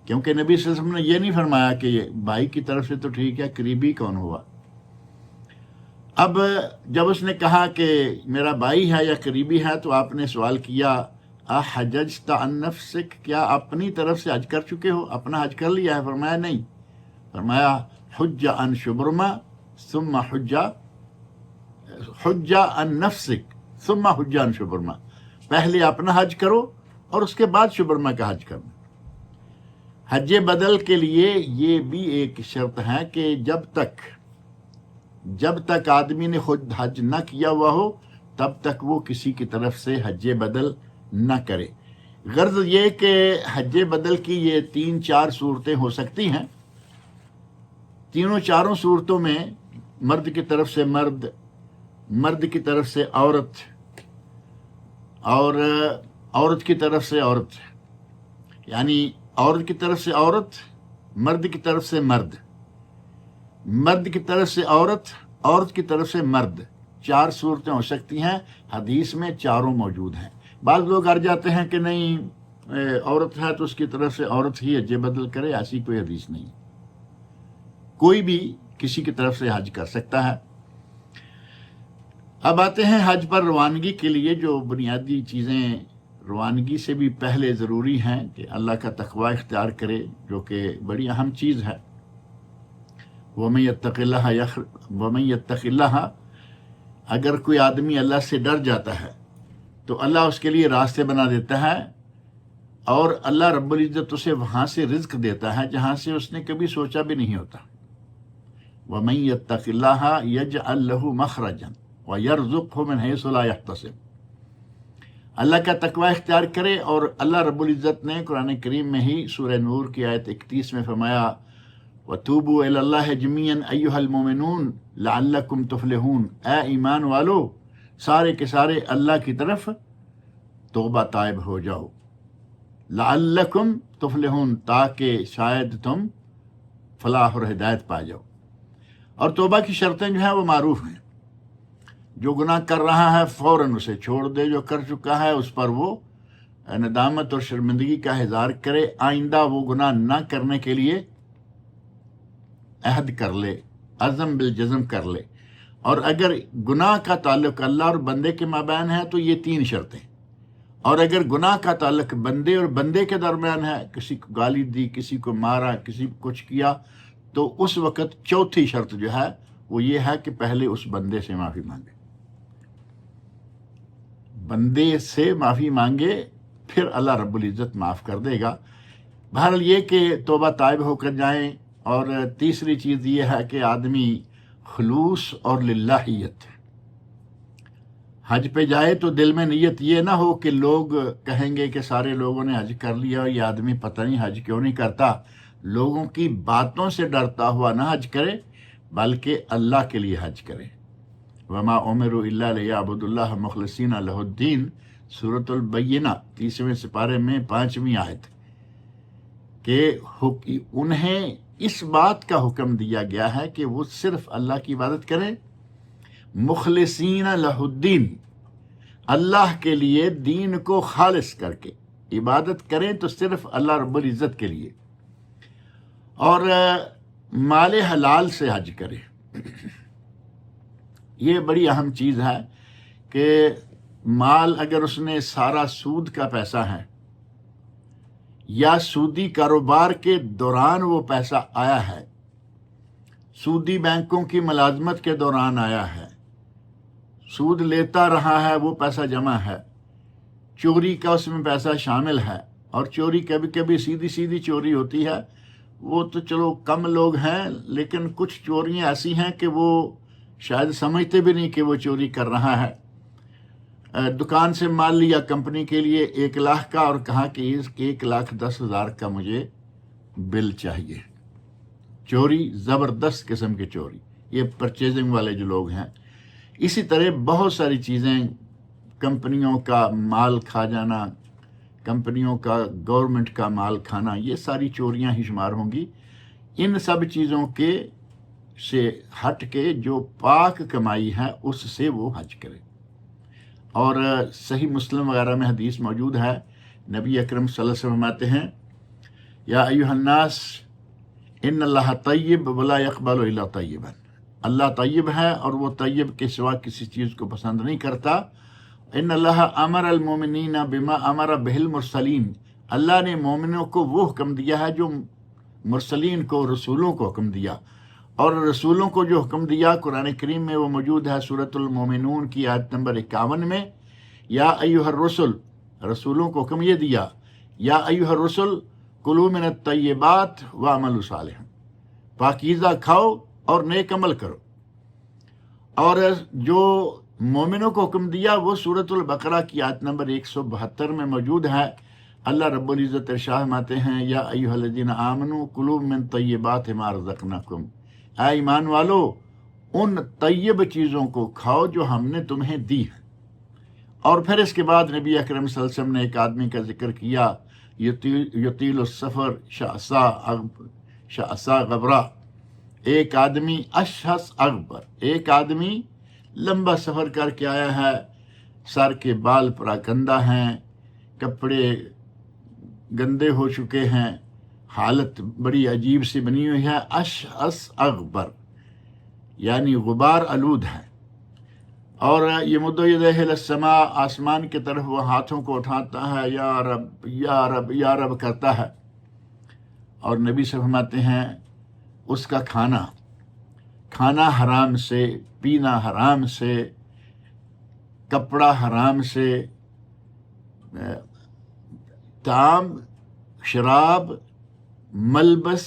کیونکہ نبی صلی اللہ علیہ وسلم نے یہ نہیں فرمایا کہ یہ بھائی کی طرف سے تو ٹھیک ہے، قریبی کون ہوا؟ اب جب اس نے کہا کہ میرا بھائی ہے یا قریبی ہے، تو آپ نے سوال کیا احججت عن نفسک، کیا اپنی طرف سے حج کر چکے ہو، اپنا حج کر لیا ہے؟ فرمایا نہیں۔ فرمایا حج عن شبرمہ ثم حج عن نفسک ثم حج عن شبرمہ، پہلے اپنا حج کرو اور اس کے بعد شبرمہ کا حج کرنا۔ حج بدل کے لیے یہ بھی ایک شرط ہے کہ جب تک آدمی نے خود حج نہ کیا ہوا ہو، تب تک وہ کسی کی طرف سے حج بدل نہ کرے۔ غرض یہ کہ حج بدل کی یہ 3-4 صورتیں ہو سکتی ہیں۔ تینوں چاروں صورتوں میں مرد کی طرف سے مرد، مرد کی طرف سے عورت، اور عورت کی طرف سے عورت، یعنی عورت کی طرف سے عورت، مرد کی طرف سے مرد، مرد کی طرف سے عورت، عورت کی طرف سے مرد، 4 صورتیں ہو سکتی ہیں۔ حدیث میں چاروں موجود ہیں۔ بعض لوگ اڑ جاتے ہیں کہ نہیں عورت ہے تو اس کی طرف سے عورت ہی حج بدل کرے، ایسی کوئی حدیث نہیں۔ کوئی بھی کسی کی طرف سے حج کر سکتا ہے۔ اب آتے ہیں حج پر روانگی کے لیے جو بنیادی چیزیں روانگی سے بھی پہلے ضروری ہیں کہ اللہ کا تقوی اختیار کرے، جو کہ بڑی اہم چیز ہے۔ وَمَن يَتَّقِ اللَّهَ، اگر کوئی آدمی اللہ سے ڈر جاتا ہے تو اللہ اس کے لیے راستے بنا دیتا ہے، اور اللہ رب العزت اسے وہاں سے رزق دیتا ہے جہاں سے اس نے کبھی سوچا بھی نہیں ہوتا۔ وَمَن يَتَّقِ اللَّهَ يَجْعَل لَّهُ مَخْرَجًا وَيَرْزُقْهُ مِنْ حَيْثُ لَا يَحْتَسِبُ۔ اللہ کا تقوی اختیار کرے، اور اللہ رب العزت نے قرآن کریم میں ہی سورہ نور کی آیت 31 میں فرمایا وَتُوبُوا إِلَى اللَّهِ جَمِيعًا أَيُّهَا الْمُؤْمِنُونَ لَعَلَّكُمْ تُفْلِحُونَ، اے ایمان والو سارے کے سارے اللہ کی طرف توبہ طائب ہو جاؤ، لعلکم تفلحون، تاکہ شاید تم فلاح اور ہدایت پا جاؤ۔ اور توبہ کی شرطیں جو ہیں وہ معروف ہیں۔ جو گناہ کر رہا ہے فوراً اسے چھوڑ دے، جو کر چکا ہے اس پر وہ ندامت اور شرمندگی کا اظہار کرے، آئندہ وہ گناہ نہ کرنے کے لیے عہد کر لے، عزم بالجزم کر لے۔ اور اگر گناہ کا تعلق اللہ اور بندے کے مابین ہے تو یہ 3 شرطیں، اور اگر گناہ کا تعلق بندے اور بندے کے درمیان ہے، کسی کو گالی دی، کسی کو مارا، کسی کو کچھ کیا، تو اس وقت 4تھی شرط جو ہے وہ یہ ہے کہ پہلے اس بندے سے معافی مانگے، بندے سے معافی مانگے، پھر اللہ رب العزت معاف کر دے گا۔ بہرحال یہ کہ توبہ طائب ہو کر جائیں۔ اور تیسری چیز یہ ہے کہ آدمی خلوص اور للہیت، حج پہ جائے تو دل میں نیت یہ نہ ہو کہ لوگ کہیں گے کہ سارے لوگوں نے حج کر لیا اور یہ آدمی پتہ نہیں حج کیوں نہیں کرتا، لوگوں کی باتوں سے ڈرتا ہوا نہ حج کرے، بلکہ اللہ کے لیے حج کرے۔ وما امروا الا ليعبدوا الله مخلصین له الدین، سورۃ البینہ 30ویں سپارے میں 5ویں آیت، کہ انہیں اس بات کا حکم دیا گیا ہے کہ وہ صرف اللہ کی عبادت کریں، مخلصین لہ الدین، اللہ کے لیے دین کو خالص کر کے عبادت کریں تو صرف اللہ رب العزت کے لیے، اور مال حلال سے حج کریں۔ یہ بڑی اہم چیز ہے کہ مال اگر اس نے سارا سود کا پیسہ ہے یا سودی کاروبار کے دوران وہ پیسہ آیا ہے، سودی بینکوں کی ملازمت کے دوران آیا ہے، سود لیتا رہا ہے، وہ پیسہ جمع ہے، چوری کا اس میں پیسہ شامل ہے، اور چوری کبھی کبھی سیدھی چوری ہوتی ہے، وہ تو چلو کم لوگ ہیں، لیکن کچھ چوریاں ایسی ہیں کہ وہ شاید سمجھتے بھی نہیں کہ وہ چوری کر رہا ہے۔ دکان سے مال لیا کمپنی کے لیے 1 لاکھ کا، اور کہا کہ 1,10,000 کا مجھے بل چاہیے۔ چوری، زبردست قسم کی چوری، یہ پرچیزنگ والے جو لوگ ہیں۔ اسی طرح بہت ساری چیزیں، کمپنیوں کا مال کھا جانا، کمپنیوں کا گورنمنٹ کا مال کھانا، یہ ساری چوریاں ہی شمار ہوں گی۔ ان سب چیزوں کے سے ہٹ کے جو پاک کمائی ہے اس سے وہ حج کرے۔ اور صحیح مسلم وغیرہ میں حدیث موجود ہے، نبی اکرم صلی اللہ علیہ وسلم فرماتے ہیں یا ایھا الناس ان اللہ طیب ولا یقبل الا طیبا، اللہ طیب ہے اور وہ طیب کے سوا کسی چیز کو پسند نہیں کرتا۔ ان اللہ امر المومنین بما امر بہ المرسلین، اللہ نے مومنوں کو وہ حکم دیا ہے جو مرسلین کو، رسولوں کو حکم دیا، اور رسولوں کو جو حکم دیا قرآن کریم میں وہ موجود ہے سورۃ المومنون کی آیت نمبر 51 میں، یا ایھا الرسل، رسولوں کو حکم یہ دیا یا ایھا الرسل کلوا من الطیبات واعملوا صالحا، پاکیزہ کھاؤ اور نیک عمل کرو۔ اور جو مومنوں کو حکم دیا وہ سورۃ البقرہ کی آیت نمبر 172 میں موجود ہے۔ اللہ رب العزت ارشاد فرماتے ہیں یا ایھا الذین آمنوا کلوا من طیبات ما رزقناکم، اے ایمان والو ان طیب چیزوں کو کھاؤ جو ہم نے تمہیں دی ہیں۔ اور پھر اس کے بعد نبی اکرم صلی اللہ علیہ وسلم نے ایک آدمی کا ذکر کیا، یطیل السفر شعثا غبرہ، ایک آدمی اشحس اغبر، ایک آدمی لمبا سفر کر کے آیا ہے، سر کے بال پراکندہ ہیں، کپڑے گندے ہو چکے ہیں، حالت بڑی عجیب سی بنی ہوئی ہے، اشحس اغبر یعنی غبار آلود ہے۔ اور یمد یدیہ الی السماء، آسمان کی طرف وہ ہاتھوں کو اٹھاتا ہے، یا رب یا رب یا رب کرتا ہے۔ اور نبی سے فرماتے ہیں اس کا کھانا حرام سے، پینا حرام سے، کپڑا حرام سے، طعام، شراب، ملبس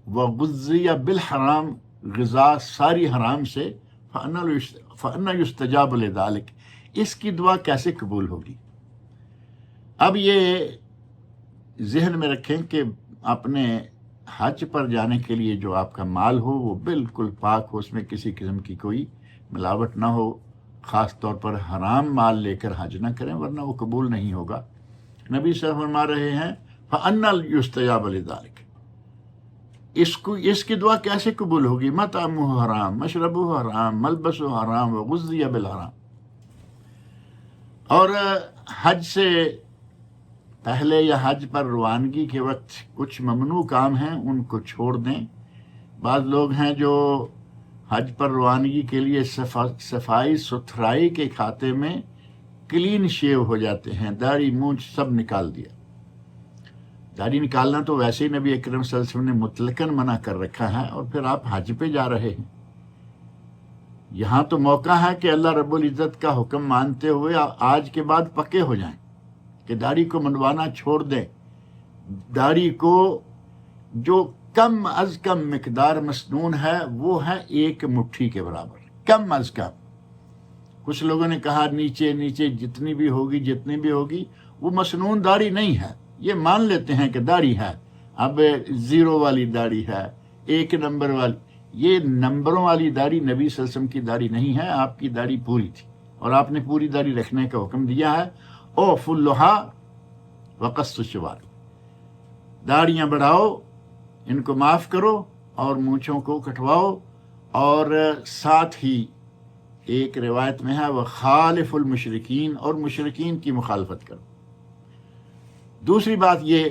وغذی بالحرام، غذا ساری حرام سے، فَأَنَّ يُسْتَجَابُ لِذَلِكَ، اس کی دعا کیسے قبول ہوگی؟ اب یہ ذہن میں رکھیں کہ اپنے حج پر جانے کے لیے جو آپ کا مال ہو وہ بالکل پاک ہو، اس میں کسی قسم کی کوئی ملاوٹ نہ ہو، خاص طور پر حرام مال لے کر حج نہ کریں ورنہ وہ قبول نہیں ہوگا۔ نبی صلی اللہ علیہ وسلم فرما رہے ہیں فَأَنَّ يُسْتَجَابُ لِذَلِكَ، اس کی دعا کیسے قبول ہوگی؟ مطعمہ حرام، مشربہ حرام، ملبسہ حرام، وغذی بالحرام۔ اور حج سے پہلے یا حج پر روانگی کے وقت کچھ ممنوع کام ہیں، ان کو چھوڑ دیں۔ بعض لوگ ہیں جو حج پر روانگی کے لیے صفائی ستھرائی کے کھاتے میں کلین شیو ہو جاتے ہیں، داڑھی مونچھ سب نکال دیا۔ داڑھی نکالنا تو ویسے ہی نبی اکرم صلی اللہ علیہ وسلم نے مطلقاً منع کر رکھا ہے، اور پھر آپ حج پہ جا رہے ہیں۔ یہاں تو موقع ہے کہ اللہ رب العزت کا حکم مانتے ہوئے آج کے بعد پکے ہو جائیں کہ داڑھی کو منڈوانا چھوڑ دیں۔ داڑھی کو جو کم از کم مقدار مسنون ہے وہ ہے 1 مٹھی کے برابر، کم از کم۔ کچھ لوگوں نے کہا نیچے جتنی بھی ہوگی وہ مسنون داڑھی نہیں ہے، یہ مان لیتے ہیں کہ داڑھی ہے، اب 0 والی داڑھی ہے، 1 نمبر والی، یہ نمبروں والی داڑھی نبی صلی اللہ علیہ وسلم کی داڑھی نہیں ہے۔ آپ کی داڑھی پوری تھی اور آپ نے پوری داڑھی رکھنے کا حکم دیا ہے۔ اوفوا اللحیٰ وقصوا الشوارب، داڑیاں بڑھاؤ، ان کو معاف کرو اور مونچھوں کو کٹواؤ، اور ساتھ ہی ایک روایت میں ہے وخالف المشرکین، اور مشرکین کی مخالفت کرو۔ دوسری بات یہ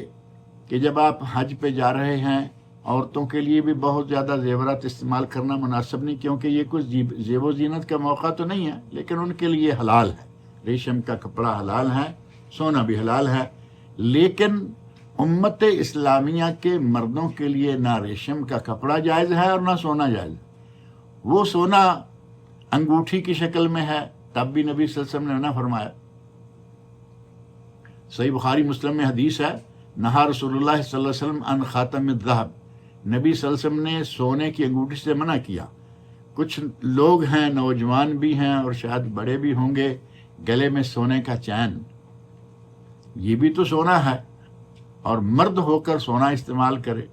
کہ جب آپ حج پہ جا رہے ہیں، عورتوں کے لیے بھی بہت زیادہ زیورات استعمال کرنا مناسب نہیں، کیونکہ یہ کچھ زیب و زینت کا موقع تو نہیں ہے، لیکن ان کے لیے حلال ہے۔ ریشم کا کپڑا حلال ہے، سونا بھی حلال ہے، لیکن امت اسلامیہ کے مردوں کے لیے نہ ریشم کا کپڑا جائز ہے اور نہ سونا جائز ہے۔ وہ سونا انگوٹھی کی شکل میں ہے، تب بھی نبی صلی اللہ علیہ وسلم نے منع فرمایا۔ صحیح بخاری مسلم میں حدیث ہے نہا رسول اللہ صلی اللہ علیہ وسلم عن خاتم الذہب، نبی صلی اللہ علیہ وسلم نے سونے کی انگوٹھی سے منع کیا۔ کچھ لوگ ہیں، نوجوان بھی ہیں اور شاید بڑے بھی ہوں گے، گلے میں سونے کا چین، یہ بھی تو سونا ہے، اور مرد ہو کر سونا استعمال کرے۔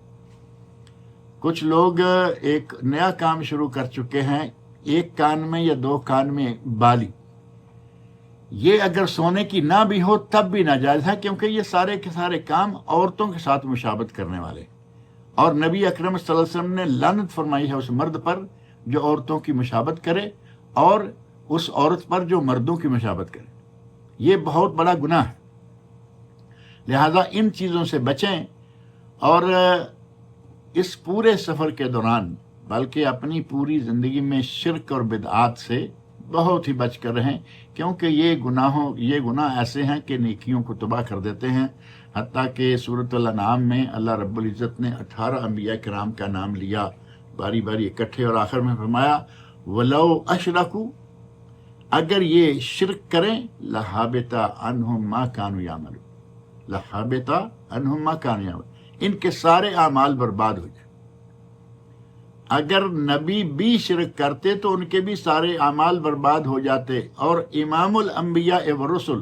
کچھ لوگ ایک نیا کام شروع کر چکے ہیں، 1 کان میں یا 2 کان میں بالی، یہ اگر سونے کی نہ بھی ہو تب بھی ناجائز ہے، کیونکہ یہ سارے کے سارے کام عورتوں کے ساتھ مشابہت کرنے والے، اور نبی اکرم صلی اللہ علیہ وسلم نے لعنت فرمائی ہے اس مرد پر جو عورتوں کی مشابہت کرے، اور اس عورت پر جو مردوں کی مشابہت کرے۔ یہ بہت بڑا گناہ ہے، لہذا ان چیزوں سے بچیں، اور اس پورے سفر کے دوران بلکہ اپنی پوری زندگی میں شرک اور بدعات سے بہت ہی بچ کر رہیں، کیونکہ یہ گناہ ایسے ہیں کہ نیکیوں کو تباہ کر دیتے ہیں۔ حتیٰ کہ سورۃ الانعام میں اللہ رب العزت نے 18 انبیاء کرام کا نام لیا باری باری اکٹھے، اور آخر میں فرمایا وَلَوْ أَشْرَكُوا، اگر یہ شرک کریں لَحَبِطَ عَنْهُمْ مَا كَانُوا يَعْمَلُونَ، لَحَبِطَ عَنْهُمْ مَا كَانُوا يَعْمَلُونَ، ان کے سارے اعمال برباد ہو جائیں۔ اگر نبی بھی شرک کرتے تو ان کے بھی سارے اعمال برباد ہو جاتے، اور امام الانبیاء والرسل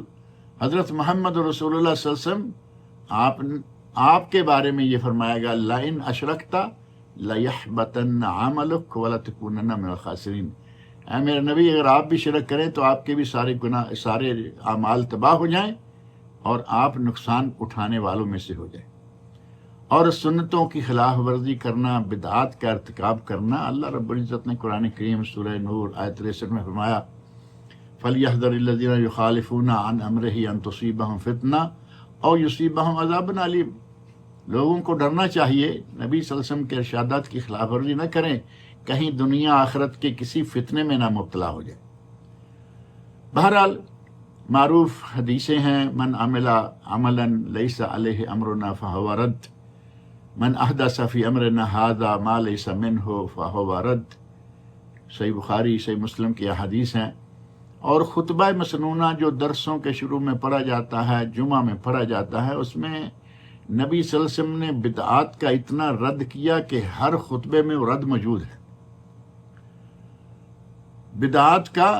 حضرت محمد رسول اللہ صلی اللہ علیہ وسلم آپ کے بارے میں یہ فرمایا گا لَإِنْ أَشْرَكْتَ لَيَحْبَطَنَّ عَمَلُكَ وَلَتَكُونَنَّ مِنَ الْخَاسِرِينَ، اے میرے نبی اگر آپ بھی شرک کریں تو آپ کے بھی سارے اعمال تباہ ہو جائیں اور آپ نقصان اٹھانے والوں میں سے ہو جائیں۔ اور سنتوں کی خلاف ورزی کرنا، بدعات کا ارتکاب کرنا، اللہ رب العزت نے قرآن کریم سورہ نور آیت 63 میں فرمایا فَلْيَحْذَرِ الَّذِينَ يُخَالِفُونَ عَنْ أَمْرِهِ أَن تُصِيبَهُمْ فِتْنَةٌ أَوْ يُصِيبَهُمْ عَذَابٌ أَلِيمٌ، لوگوں کو ڈرنا چاہیے، نبی صلی اللہ علیہ وسلم کے ارشادات کی خلاف ورزی نہ کریں، کہیں دنیا آخرت کے کسی فتنے میں نہ مبتلا ہو جائے۔ بہرحال معروف حدیثیں ہیں، من عمل عملا لیس علیہ امرنا فہو رد، من احدث فی امرنا ھذا ما لیس منہ فہو رد، صحیح بخاری صحیح مسلم کی احادیث ہیں۔ اور خطبہ مسنونہ جو درسوں کے شروع میں پڑھا جاتا ہے، جمعہ میں پڑھا جاتا ہے، اس میں نبی صلی اللہ علیہ وسلم نے بدعات کا اتنا رد کیا کہ ہر خطبے میں وہ رد موجود ہے۔ بدعات کا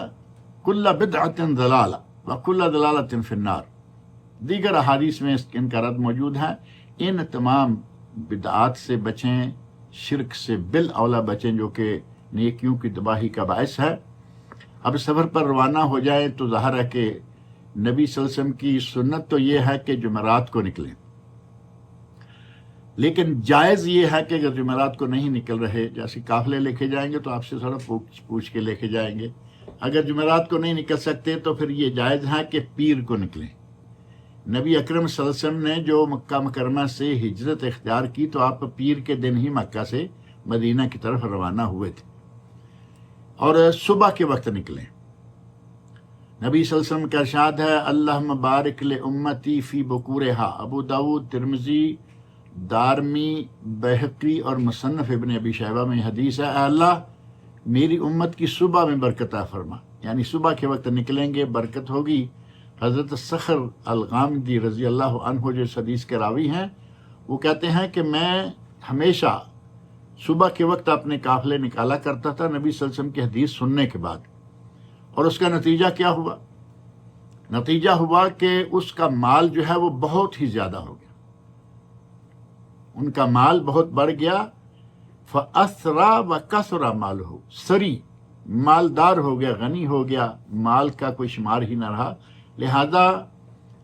کل بدعت ضلالہ وکل ضلالۃ فی النار، دیگر احادیث میں ان کا رد موجود ہے۔ ان تمام بدعات سے بچیں، شرک سے بالاولیٰ بچیں جو کہ نیکیوں کی تباہی کا باعث ہے۔ اب سفر پر روانہ ہو جائیں تو ظاہر ہے کہ نبی صلی اللہ علیہ وسلم کی سنت تو یہ ہے کہ جمعرات کو نکلیں، لیکن جائز یہ ہے کہ اگر جمعرات کو نہیں نکل رہے، جیسے قافلے لے کے جائیں گے تو آپ سے تھوڑا پوچھ کے لے کے جائیں گے، اگر جمعرات کو نہیں نکل سکتے تو پھر یہ جائز ہے کہ پیر کو نکلیں۔ نبی اکرم صلی اللہ علیہ وسلم نے جو مکہ مکرمہ سے ہجرت اختیار کی تو آپ پیر کے دن ہی مکہ سے مدینہ کی طرف روانہ ہوئے تھے، اور صبح کے وقت نکلیں۔ نبی صلی اللہ علیہ وسلم کا ارشاد ہے، اللہم بارک لامتی فی بکورہا، ابو داؤد، ترمذی، دارمی، بہقی اور مصنف ابن ابی شیبہ میں حدیث ہے، اے اللہ میری امت کی صبح میں برکت عطا فرما، یعنی صبح کے وقت نکلیں گے برکت ہوگی۔ حضرت صخر الغامدی رضی اللہ عنہ جو اس حدیث کے راوی ہیں، وہ کہتے ہیں کہ میں ہمیشہ صبح کے وقت اپنے قافلے نکالا کرتا تھا نبی صلی اللہ علیہ وسلم کی حدیث سننے کے بعد، اور اس کا نتیجہ کیا ہوا؟ نتیجہ ہوا کہ اس کا مال جو ہے وہ بہت ہی زیادہ ہو گیا، ان کا مال بہت بڑھ گیا۔ فَأَسْرَى وَكَسْرَ مَالُهُ، سری مالدار ہو گیا، غنی ہو گیا، مال کا کوئی شمار ہی نہ رہا۔ لہذا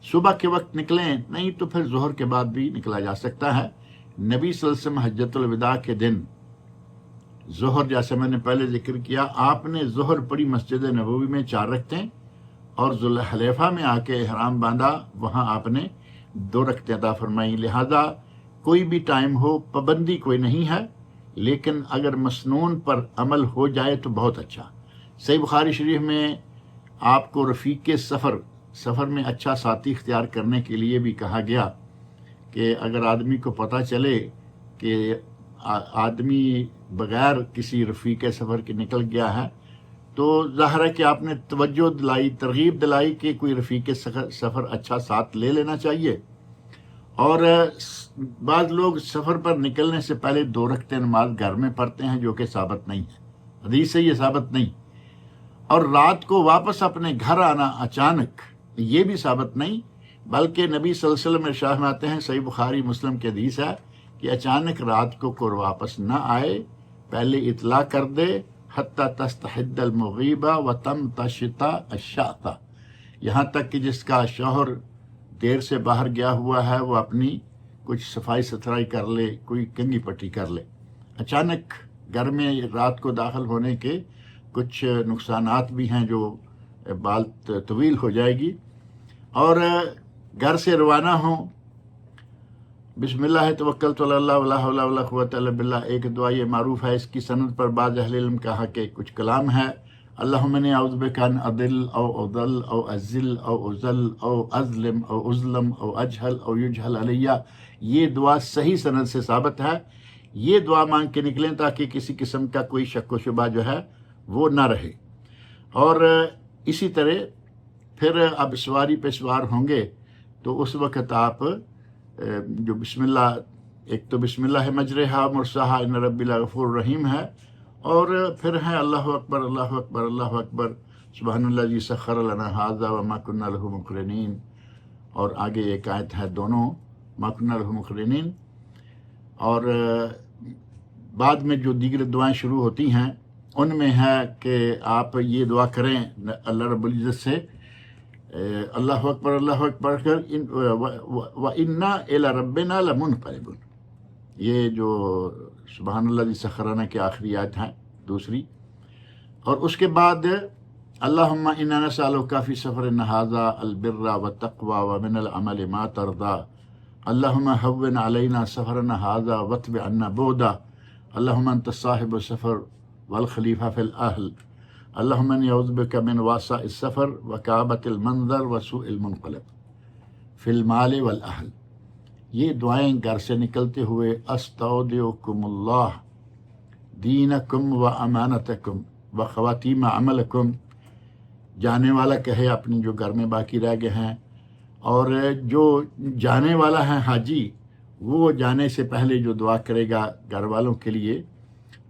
صبح کے وقت نکلیں، نہیں تو پھر ظہر کے بعد بھی نکلا جا سکتا ہے۔ نبی صلی اللہ علیہ وسلم حجۃ الوداع کے دن ظہر، جیسے میں نے پہلے ذکر کیا، آپ نے ظہر پڑھی مسجد نبوی میں 4 رکعتیں، اور ذوالحلیفہ میں آ کے احرام باندھا، وہاں آپ نے 2 رکعتیں عطا فرمائیں۔ لہذا کوئی بھی ٹائم ہو، پابندی کوئی نہیں ہے، لیکن اگر مسنون پر عمل ہو جائے تو بہت اچھا۔ صحیح بخاری شریف میں آپ کو رفیق سفر میں اچھا ساتھی اختیار کرنے کے لیے بھی کہا گیا کہ اگر آدمی کو پتہ چلے کہ آدمی بغیر کسی رفیق سفر کے نکل گیا ہے تو ظاہر ہے کہ آپ نے توجہ دلائی، ترغیب دلائی کہ کوئی رفیق سفر اچھا ساتھ لے لینا چاہیے۔ اور بعض لوگ سفر پر نکلنے سے پہلے 2 رکعتیں نماز گھر میں پڑھتے ہیں، جو کہ ثابت نہیں ہے، حدیث سے یہ ثابت نہیں۔ اور رات کو واپس اپنے گھر آنا اچانک، یہ بھی ثابت نہیں، بلکہ نبی صلی اللہ علیہ وسلم ارشاد فرماتے ہیں، صحیح بخاری مسلم کی حدیث ہے کہ اچانک رات کو کوئی واپس نہ آئے، پہلے اطلاع کر دے، حتی تستحد المغیبہ وتمتشط الشاۃ، یہاں تک کہ جس کا شوہر دیر سے باہر گیا ہوا ہے وہ اپنی کچھ صفائی ستھرائی کر لے، کوئی کنگھی پٹی کر لے۔ اچانک گھر میں رات کو داخل ہونے کے کچھ نقصانات بھی ہیں، جو بال طویل ہو جائے گی۔ اور گھر سے روانہ ہوں، بسم اللہ توکلت علی اللہ ولا حول ولا قوۃ الا باللہ، ایک دعا یہ معروف ہے، اس کی سند پر بعض اہل علم کہا کہ کچھ کلام ہے، اللہم انی اعوذ بک ان اضل او اضل او ازل او ازل او ازلم او ازلم او اجہل او یجہل علیہ، یہ دعا صحیح سند سے ثابت ہے۔ یہ دعا مانگ کے نکلیں تاکہ کسی قسم کا کوئی شک و شبہ جو ہے وہ نہ رہے۔ اور اسی طرح پھر اب سواری پہ سوار ہوں گے تو اس وقت آپ جو بسم اللہ، ایک تو بسم اللہ مجرہا مرساہا ان ربی لغفور رحیم ہے، اور پھر ہے اللہ اکبر اللہ اکبر اللہ اکبر سبحان اللہ الذی سخر لنا ھذا وما کنا لہ مقرنین، اور آگے ایک آیت ہے دونوں ما کنا لہ مقرنین۔ اور بعد میں جو دیگر دعائیں شروع ہوتی ہیں ان میں ہے کہ آپ یہ دعا کریں اللہ رب العزت سے، اللہ اکبر کر وَإِنَّا إِلَى رَبِّنَا لَمُنْقَلِبُونَ، یہ جو سبحان اللہ الذی سخر لنا کی آخری آیت ہے دوسری۔ اور اس کے بعد اللہم انا نسألک فی سفرنا ھذا البر والتقوى ومن العمل ما ترضى، اللہم ہون علینا سفرنا ھذا واطوِ عنا بعدا، اللہم انت صاحب السفر والخلیفہ فی الاہل، اللہم انی اعوذ بک من واسع السفر وکآبۃ المنظر وسوء المنقلب فی المال والاہل. یہ دعائیں گھر سے نکلتے ہوئے استودعکم اللہ دینکم و امانتکم و خواتیم عملکم، جانے والا کہے اپنی جو گھر میں باقی رہ گئے ہیں، اور جو جانے والا ہے حاجی وہ جانے سے پہلے جو دعا کرے گا گھر والوں کے لیے،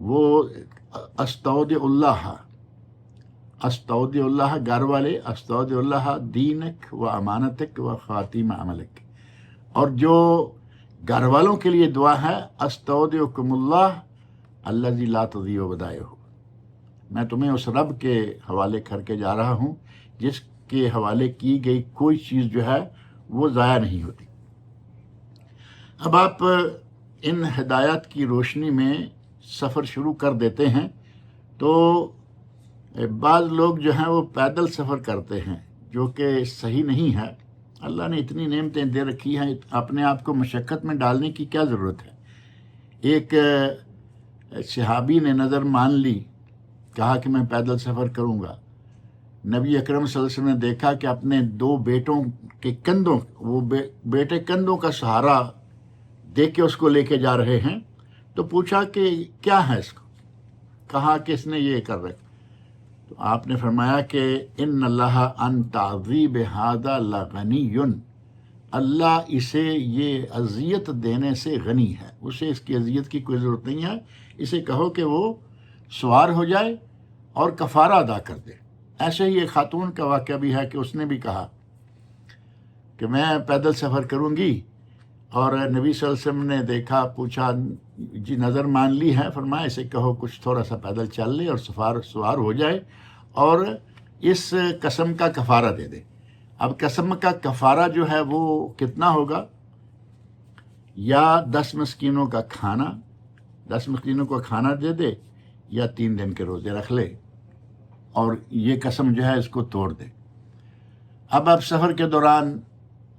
وہ استودع اللہ گھر والے، استودع اللہ دینک و امانتک و خواتیم عملک. اور جو گھر والوں کے لیے دعا ہے استودعکم اللہ الذی لا تضیع ودائعہ، میں تمہیں اس رب کے حوالے کر کے جا رہا ہوں جس کے حوالے کی گئی کوئی چیز جو ہے وہ ضائع نہیں ہوتی. اب آپ ان ہدایات کی روشنی میں سفر شروع کر دیتے ہیں تو بعض لوگ جو ہیں وہ پیدل سفر کرتے ہیں، جو کہ صحیح نہیں ہے. اللہ نے اتنی نعمتیں دے رکھی ہیں، اپنے آپ کو مشقت میں ڈالنے کی کیا ضرورت ہے. ایک صحابی نے نظر مان لی، کہا کہ میں پیدل سفر کروں گا. نبی اکرم صلی اللہ علیہ وسلم نے دیکھا کہ اپنے 2 بیٹوں کے کندھوں، وہ بیٹے کندھوں کا سہارا دے کے اس کو لے کے جا رہے ہیں، تو پوچھا کہ کیا ہے اس کو، کہا کہ اس نے یہ کر رکھا. تو آپ نے فرمایا کہ ان اللہ عن تعذیب ھذا لغنی، اللہ اسے یہ اذیت دینے سے غنی ہے، اسے اس کی اذیت کی کوئی ضرورت نہیں ہے. اسے کہو کہ وہ سوار ہو جائے اور کفارہ ادا کر دے. ایسے ہی ایک خاتون کا واقعہ بھی ہے کہ اس نے بھی کہا کہ میں پیدل سفر کروں گی، اور نبی صلی اللہ علیہ وسلم نے دیکھا، پوچھا جی نظر مان لی ہے، فرمایا اسے کہو کچھ تھوڑا سا پیدل چل لے اور سوار ہو جائے اور اس قسم کا کفارہ دے دے. اب قسم کا کفارہ جو ہے وہ کتنا ہوگا؟ یا 10 مسکینوں کا کھانا، 10 مسکینوں کو کھانا دے دے، یا 3 دن کے روزے رکھ لے، اور یہ قسم جو ہے اس کو توڑ دے. اب آپ سفر کے دوران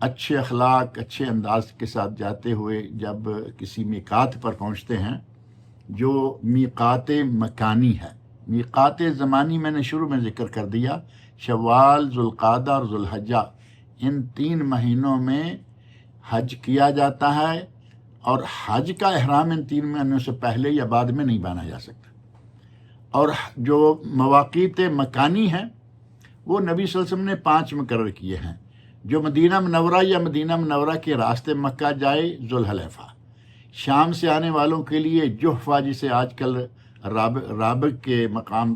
اچھے اخلاق، اچھے انداز کے ساتھ جاتے ہوئے جب کسی میقات پر پہنچتے ہیں، جو میقات مکانی ہے. میقات زمانی میں نے شروع میں ذکر کر دیا، شوال، ذوالقعدہ اور ذوالحجہ، ان 3 مہینوں میں حج کیا جاتا ہے، اور حج کا احرام ان 3 مہینوں سے پہلے یا بعد میں نہیں باندھا جا سکتا. اور جو مواقیت مکانی ہیں وہ نبی صلی اللہ علیہ وسلم نے 5 مقرر کیے ہیں. جو مدینہ منورہ یا مدینہ منورہ کے راستے مکہ جائے، ذوالحلیفہ. شام سے آنے والوں کے لیے جحفہ، جسے آج کل رابغ کے مقام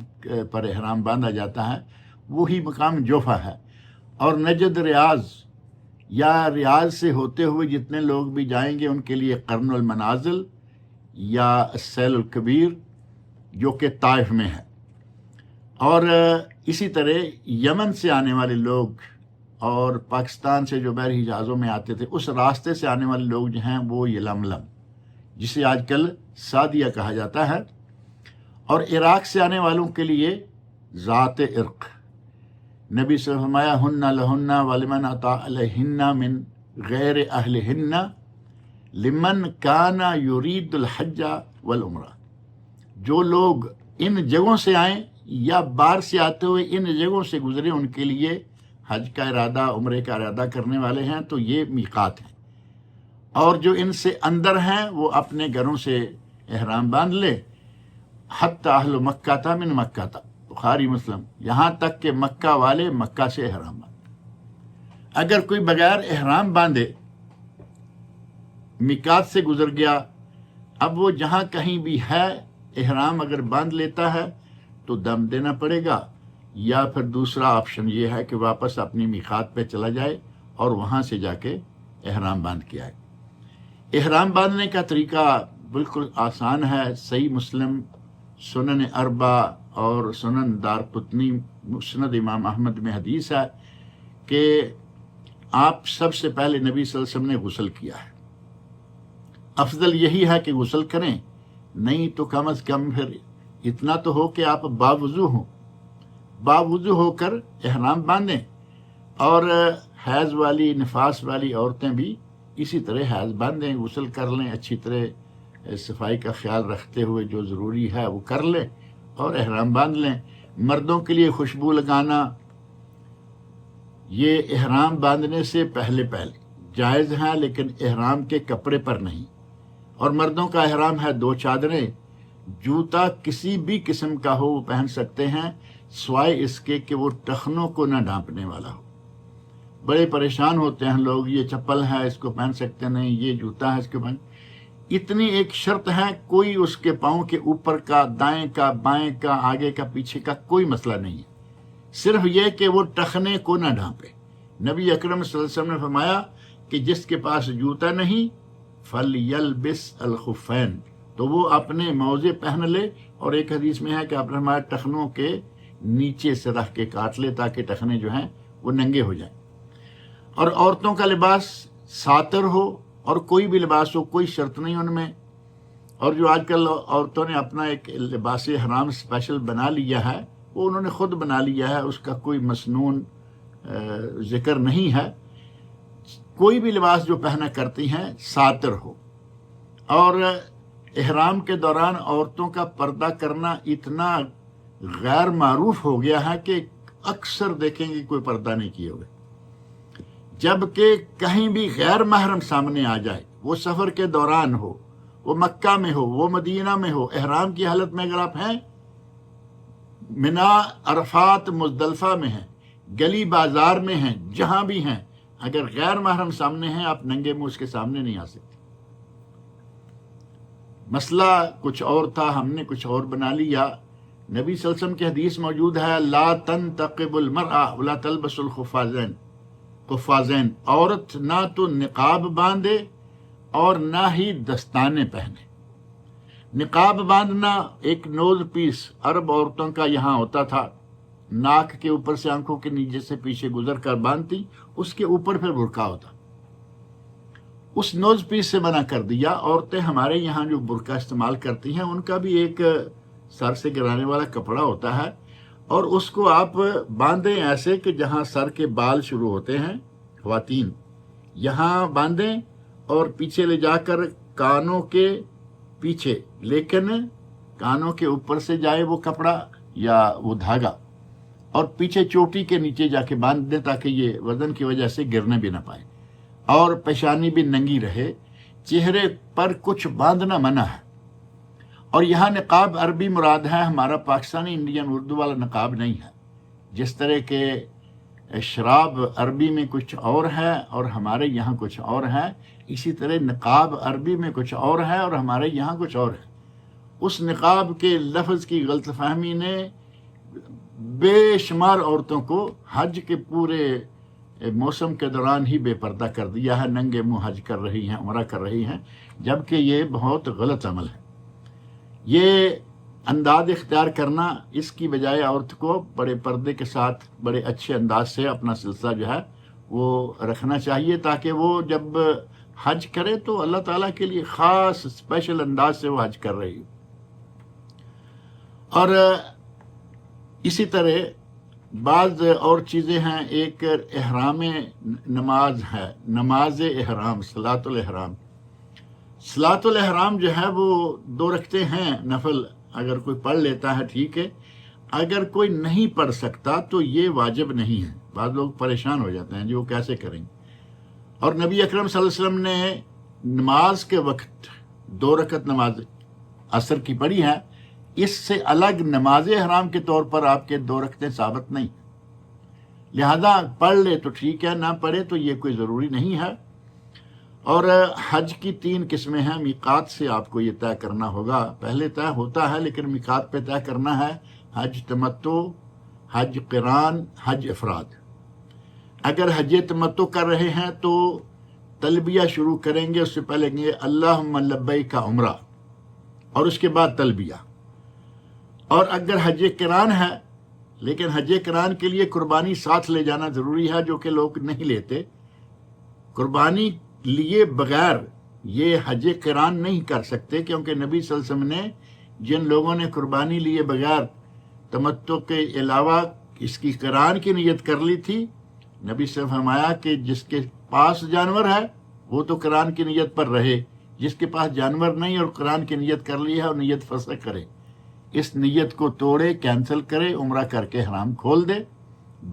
پر احرام باندھا جاتا ہے، وہی مقام جحفہ ہے. اور نجد، ریاض یا ریاض سے ہوتے ہوئے جتنے لوگ بھی جائیں گے ان کے لیے قرن المنازل یا السیل الکبیر، جو کہ طائف میں ہے. اور اسی طرح یمن سے آنے والے لوگ اور پاکستان سے جو بحری جہازوں میں آتے تھے، اس راستے سے آنے والے لوگ جو ہیں وہ یلملم، جسے آج کل سعدیہ کہا جاتا ہے. اور عراق سے آنے والوں کے لیے ذات عرق. نبی صلی اللہ علیہ وسلم فرمایا ہن لہن ولمن اطاع علیہن من غیر اہلہن لمن کان یرید الحج والعمرہ. جو لوگ ان جگہوں سے آئیں یا باہر سے آتے ہوئے ان جگہوں سے گزرے، ان کے لیے حج کا ارادہ، عمرے کا ارادہ کرنے والے ہیں تو یہ میقات ہیں. اور جو ان سے اندر ہیں وہ اپنے گھروں سے احرام باندھ لے. حتی اہل مکہ تا من مکہ تا، بخاری مسلم، یہاں تک کہ مکہ والے مکہ سے احرام باندھے. اگر کوئی بغیر احرام باندھے میقات سے گزر گیا، اب وہ جہاں کہیں بھی ہے احرام اگر باندھ لیتا ہے تو دم دینا پڑے گا، یا پھر دوسرا آپشن یہ ہے کہ واپس اپنی میقات پہ چلا جائے اور وہاں سے جا کے احرام باندھ کے آئے. احرام باندھنے کا طریقہ بالکل آسان ہے. صحیح مسلم، سنن اربع اور سنن دارقطنی، مسند امام احمد میں حدیث ہے کہ آپ سب سے پہلے نبی صلی اللہ علیہ وسلم نے غسل کیا ہے. افضل یہی ہے کہ غسل کریں، نہیں تو کم از کم پھر اتنا تو ہو کہ آپ باوضو ہوں، باوضو ہو کر احرام باندھیں. اور حیض والی، نفاس والی عورتیں بھی اسی طرح حیض باندھیں، غسل کر لیں، اچھی طرح صفائی کا خیال رکھتے ہوئے جو ضروری ہے وہ کر لیں اور احرام باندھ لیں. مردوں کے لیے خوشبو لگانا یہ احرام باندھنے سے پہلے جائز ہیں، لیکن احرام کے کپڑے پر نہیں۔ اور مردوں کا احرام ہے 2 چادریں، جوتا کسی بھی قسم کا ہو وہ پہن سکتے ہیں، سوائے اس کے کہ وہ ٹخنوں کو نہ ڈھانپنے والا ہو۔ بڑے پریشان ہوتے ہیں لوگ، یہ چپل ہے اس کو پہن سکتے نہیں، یہ جوتا ہے اس کو پہن۔ اتنی ایک شرط ہے، کوئی اس کے پاؤں کے اوپر کا، دائیں کا، بائیں کا، آگے کا، پیچھے کا کوئی مسئلہ نہیں ہے، صرف یہ کہ وہ ٹخنے کو نہ ڈھانپے۔ نبی اکرم صلی اللہ علیہ وسلم نے فرمایا کہ جس کے پاس جوتا نہیں فَلْيَلْبِسْ الْخُفَّيْنِ، تو وہ اپنے موزے پہن لے، اور ایک حدیث میں ہے کہ آپ نے ہمارے ٹخنوں کے نیچے سے رکھ کے کاٹ لے تاکہ ٹخنے جو ہیں وہ ننگے ہو جائیں۔ اور عورتوں کا لباس ساتر ہو، اور کوئی بھی لباس ہو، کوئی شرط نہیں ان میں۔ اور جو آج کل عورتوں نے اپنا ایک لباس حرام اسپیشل بنا لیا ہے، وہ انہوں نے خود بنا لیا ہے، اس کا کوئی مسنون ذکر نہیں ہے۔ کوئی بھی لباس جو پہنا کرتی ہیں ساتر ہو۔ اور احرام کے دوران عورتوں کا پردہ کرنا اتنا غیر معروف ہو گیا ہے کہ اکثر دیکھیں گے کوئی پردہ نہیں کیے ہوئے، جبکہ کہیں بھی غیر محرم سامنے آ جائے، وہ سفر کے دوران ہو، وہ مکہ میں ہو، وہ مدینہ میں ہو، احرام کی حالت میں اگر آپ ہیں، منا، عرفات، مزدلفہ میں ہیں، گلی بازار میں ہیں، جہاں بھی ہیں، اگر غیر محرم سامنے ہیں آپ ننگے منہ اس کے سامنے نہیں آ سکتے۔ مسئلہ کچھ اور تھا، ہم نے کچھ اور بنا لیا۔ نبی صلی اللہ علیہ وسلم کی حدیث موجود ہے، لا تنتقب المرأة ولا تلبس الخفازین، قفازین، عورت نہ تو نقاب باندھے اور نہ ہی دستانے پہنے۔ نقاب باندھنا ایک نوز پیس عرب عورتوں کا یہاں ہوتا تھا، ناک کے اوپر سے آنکھوں کے نیچے سے پیچھے گزر کر باندھتی، اس کے اوپر پھر برقع ہوتا۔ اس نوز پیس سے منع کر دیا۔ عورتیں ہمارے یہاں جو برقع استعمال کرتی ہیں ان کا بھی ایک سر سے گرانے والا کپڑا ہوتا ہے، اور اس کو آپ باندھیں ایسے کہ جہاں سر کے بال شروع ہوتے ہیں، خواتین یہاں باندھیں اور پیچھے لے جا کر کانوں کے پیچھے، لیکن کانوں کے اوپر سے جائے وہ کپڑا یا وہ دھاگا، اور پیچھے چوٹی کے نیچے جا کے باندھ دیں تاکہ یہ وزن کی وجہ سے گرنے بھی نہ پائے، اور پیشانی بھی ننگی رہے۔ چہرے پر کچھ باندھنا منع ہے۔ اور یہاں نقاب عربی مراد ہے، ہمارا پاکستانی انڈین اردو والا نقاب نہیں ہے۔ جس طرح کے شراب عربی میں کچھ اور ہے اور ہمارے یہاں کچھ اور ہے، اسی طرح نقاب عربی میں کچھ اور ہے اور ہمارے یہاں کچھ اور ہے۔ اس نقاب کے لفظ کی غلط فہمی نے بے شمار عورتوں کو حج کے پورے موسم کے دوران ہی بے پردہ کر دیا ہے، ننگے منہ حج کر رہی ہیں، عمرہ کر رہی ہیں، جبکہ یہ بہت غلط عمل ہے۔ یہ انداز اختیار کرنا، اس کی بجائے عورت کو بڑے پردے کے ساتھ بڑے اچھے انداز سے اپنا سلسلہ جو ہے وہ رکھنا چاہیے، تاکہ وہ جب حج کرے تو اللہ تعالیٰ کے لیے خاص اسپیشل انداز سے وہ حج کر رہی ہو۔ اور اسی طرح بعض اور چیزیں ہیں، ایک احرام نماز ہے، نماز احرام، صلاۃ الاحرام۔ صلاۃ الاحرام جو ہے وہ 2 رکعتیں ہیں نفل، اگر کوئی پڑھ لیتا ہے ٹھیک ہے، اگر کوئی نہیں پڑھ سکتا تو یہ واجب نہیں ہے۔ بعض لوگ پریشان ہو جاتے ہیں جو کیسے کریں۔ اور نبی اکرم صلی اللہ علیہ وسلم نے نماز کے وقت 2 رکعت نماز عصر کی پڑھی ہے، اس سے الگ نماز احرام کے طور پر آپ کے 2 رکعتیں ثابت نہیں، لہذا پڑھ لے تو ٹھیک ہے، نہ پڑھے تو یہ کوئی ضروری نہیں ہے۔ اور حج کی 3 قسمیں ہیں، میقات سے آپ کو یہ طے کرنا ہوگا، پہلے طے ہوتا ہے لیکن میقات پہ طے کرنا ہے، حج تمتع، حج قران، حج افراد۔ اگر حج تمتع کر رہے ہیں تو تلبیہ شروع کریں گے، اس سے پہلے کہیں گے اللہم لبیک عمرہ، اور اس کے بعد تلبیہ۔ اور اگر حج قران ہے، لیکن حج قران کے لیے قربانی ساتھ لے جانا ضروری ہے، جو کہ لوگ نہیں لیتے، قربانی لیے بغیر یہ حج قران نہیں کر سکتے، کیونکہ نبی صلی اللہ علیہ وسلم نے جن لوگوں نے قربانی لیے بغیر تمتع کے علاوہ اس کی قران کی نیت کر لی تھی، نبی سے فرمایا کہ جس کے پاس جانور ہے وہ تو قران کی نیت پر رہے، جس کے پاس جانور نہیں اور قران کی نیت کر لی ہے اور نیت فسخ کرے۔ اس نیت کو توڑے، کینسل کرے، عمرہ کر کے احرام کھول دے،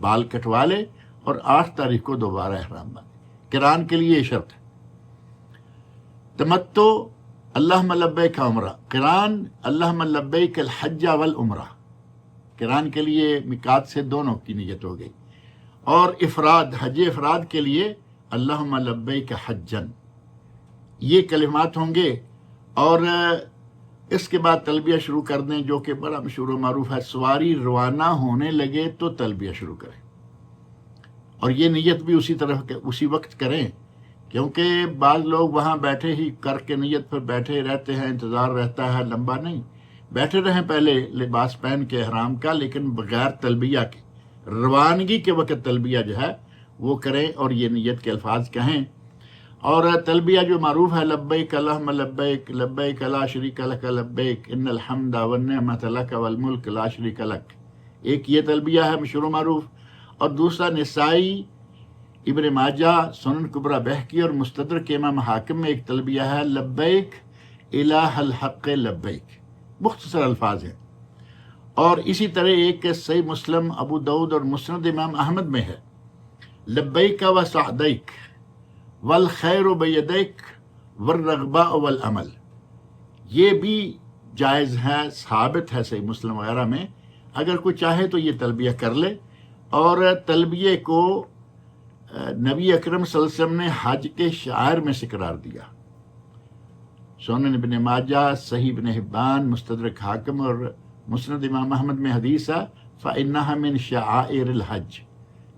بال کٹوا لے اور 8 تاریخ کو دوبارہ احرام باندھے۔ قران کے لیے یہ شرط ہے۔ تمتع اللہم لبیک عمرہ، قران اللہم لبیک الحج والعمرہ، قران کے لیے میقات سے دونوں کی نیت ہو گئی۔ اور افراد، حج افراد کے لیے اللہم لبیک حجن، یہ کلمات ہوں گے۔ اور اس کے بعد تلبیہ شروع کر دیں، جو کہ بڑا مشہور و معروف ہے، سواری روانہ ہونے لگے تو تلبیہ شروع کریں، اور یہ نیت بھی اسی طرح اسی وقت کریں، کیونکہ بعض لوگ وہاں بیٹھے ہی کر کے نیت پر بیٹھے رہتے ہیں، انتظار رہتا ہے لمبا نہیں، بیٹھے رہیں پہلے لباس پہن کے احرام کا، لیکن بغیر تلبیہ کے، روانگی کے وقت تلبیہ جو ہے وہ کریں اور یہ نیت کے الفاظ کہیں۔ اور تلبیہ جو معروف ہے، لبیک اللہم لبیک، لبیک لا شریک لک لبیک، ان الحمد والنعمت لک والملک لا شریک لک، ایک یہ تلبیہ ہے مشہور و معروف۔ اور دوسرا نسائی، ابن ماجہ، سنن کبریٰ بہقی اور مستدرک امام حاکم میں ایک تلبیہ ہے، لبیک الہ الحق لبیک، مختصر الفاظ ہیں۔ اور اسی طرح ایک صحیح مسلم، ابو داؤد اور مسند امام احمد میں ہے، لبیک و سعدیک والخیر بیدیک والرغباء والعمل، یہ بھی جائز ہے، ثابت ہے صحیح مسلم وغیرہ میں، اگر کوئی چاہے تو یہ تلبیہ کر لے۔ اور تلبیہ کو نبی اکرم صلی اللہ علیہ وسلم نے حج کے شعائر میں سے قرار دیا۔ سنن ابن ماجہ، صحیح ابن حبان، مستدرک حاکم اور مسند امام احمد میں حدیث ہے، فَإِنَّهَا مِن شَعَائِرِ الْحَجِّ،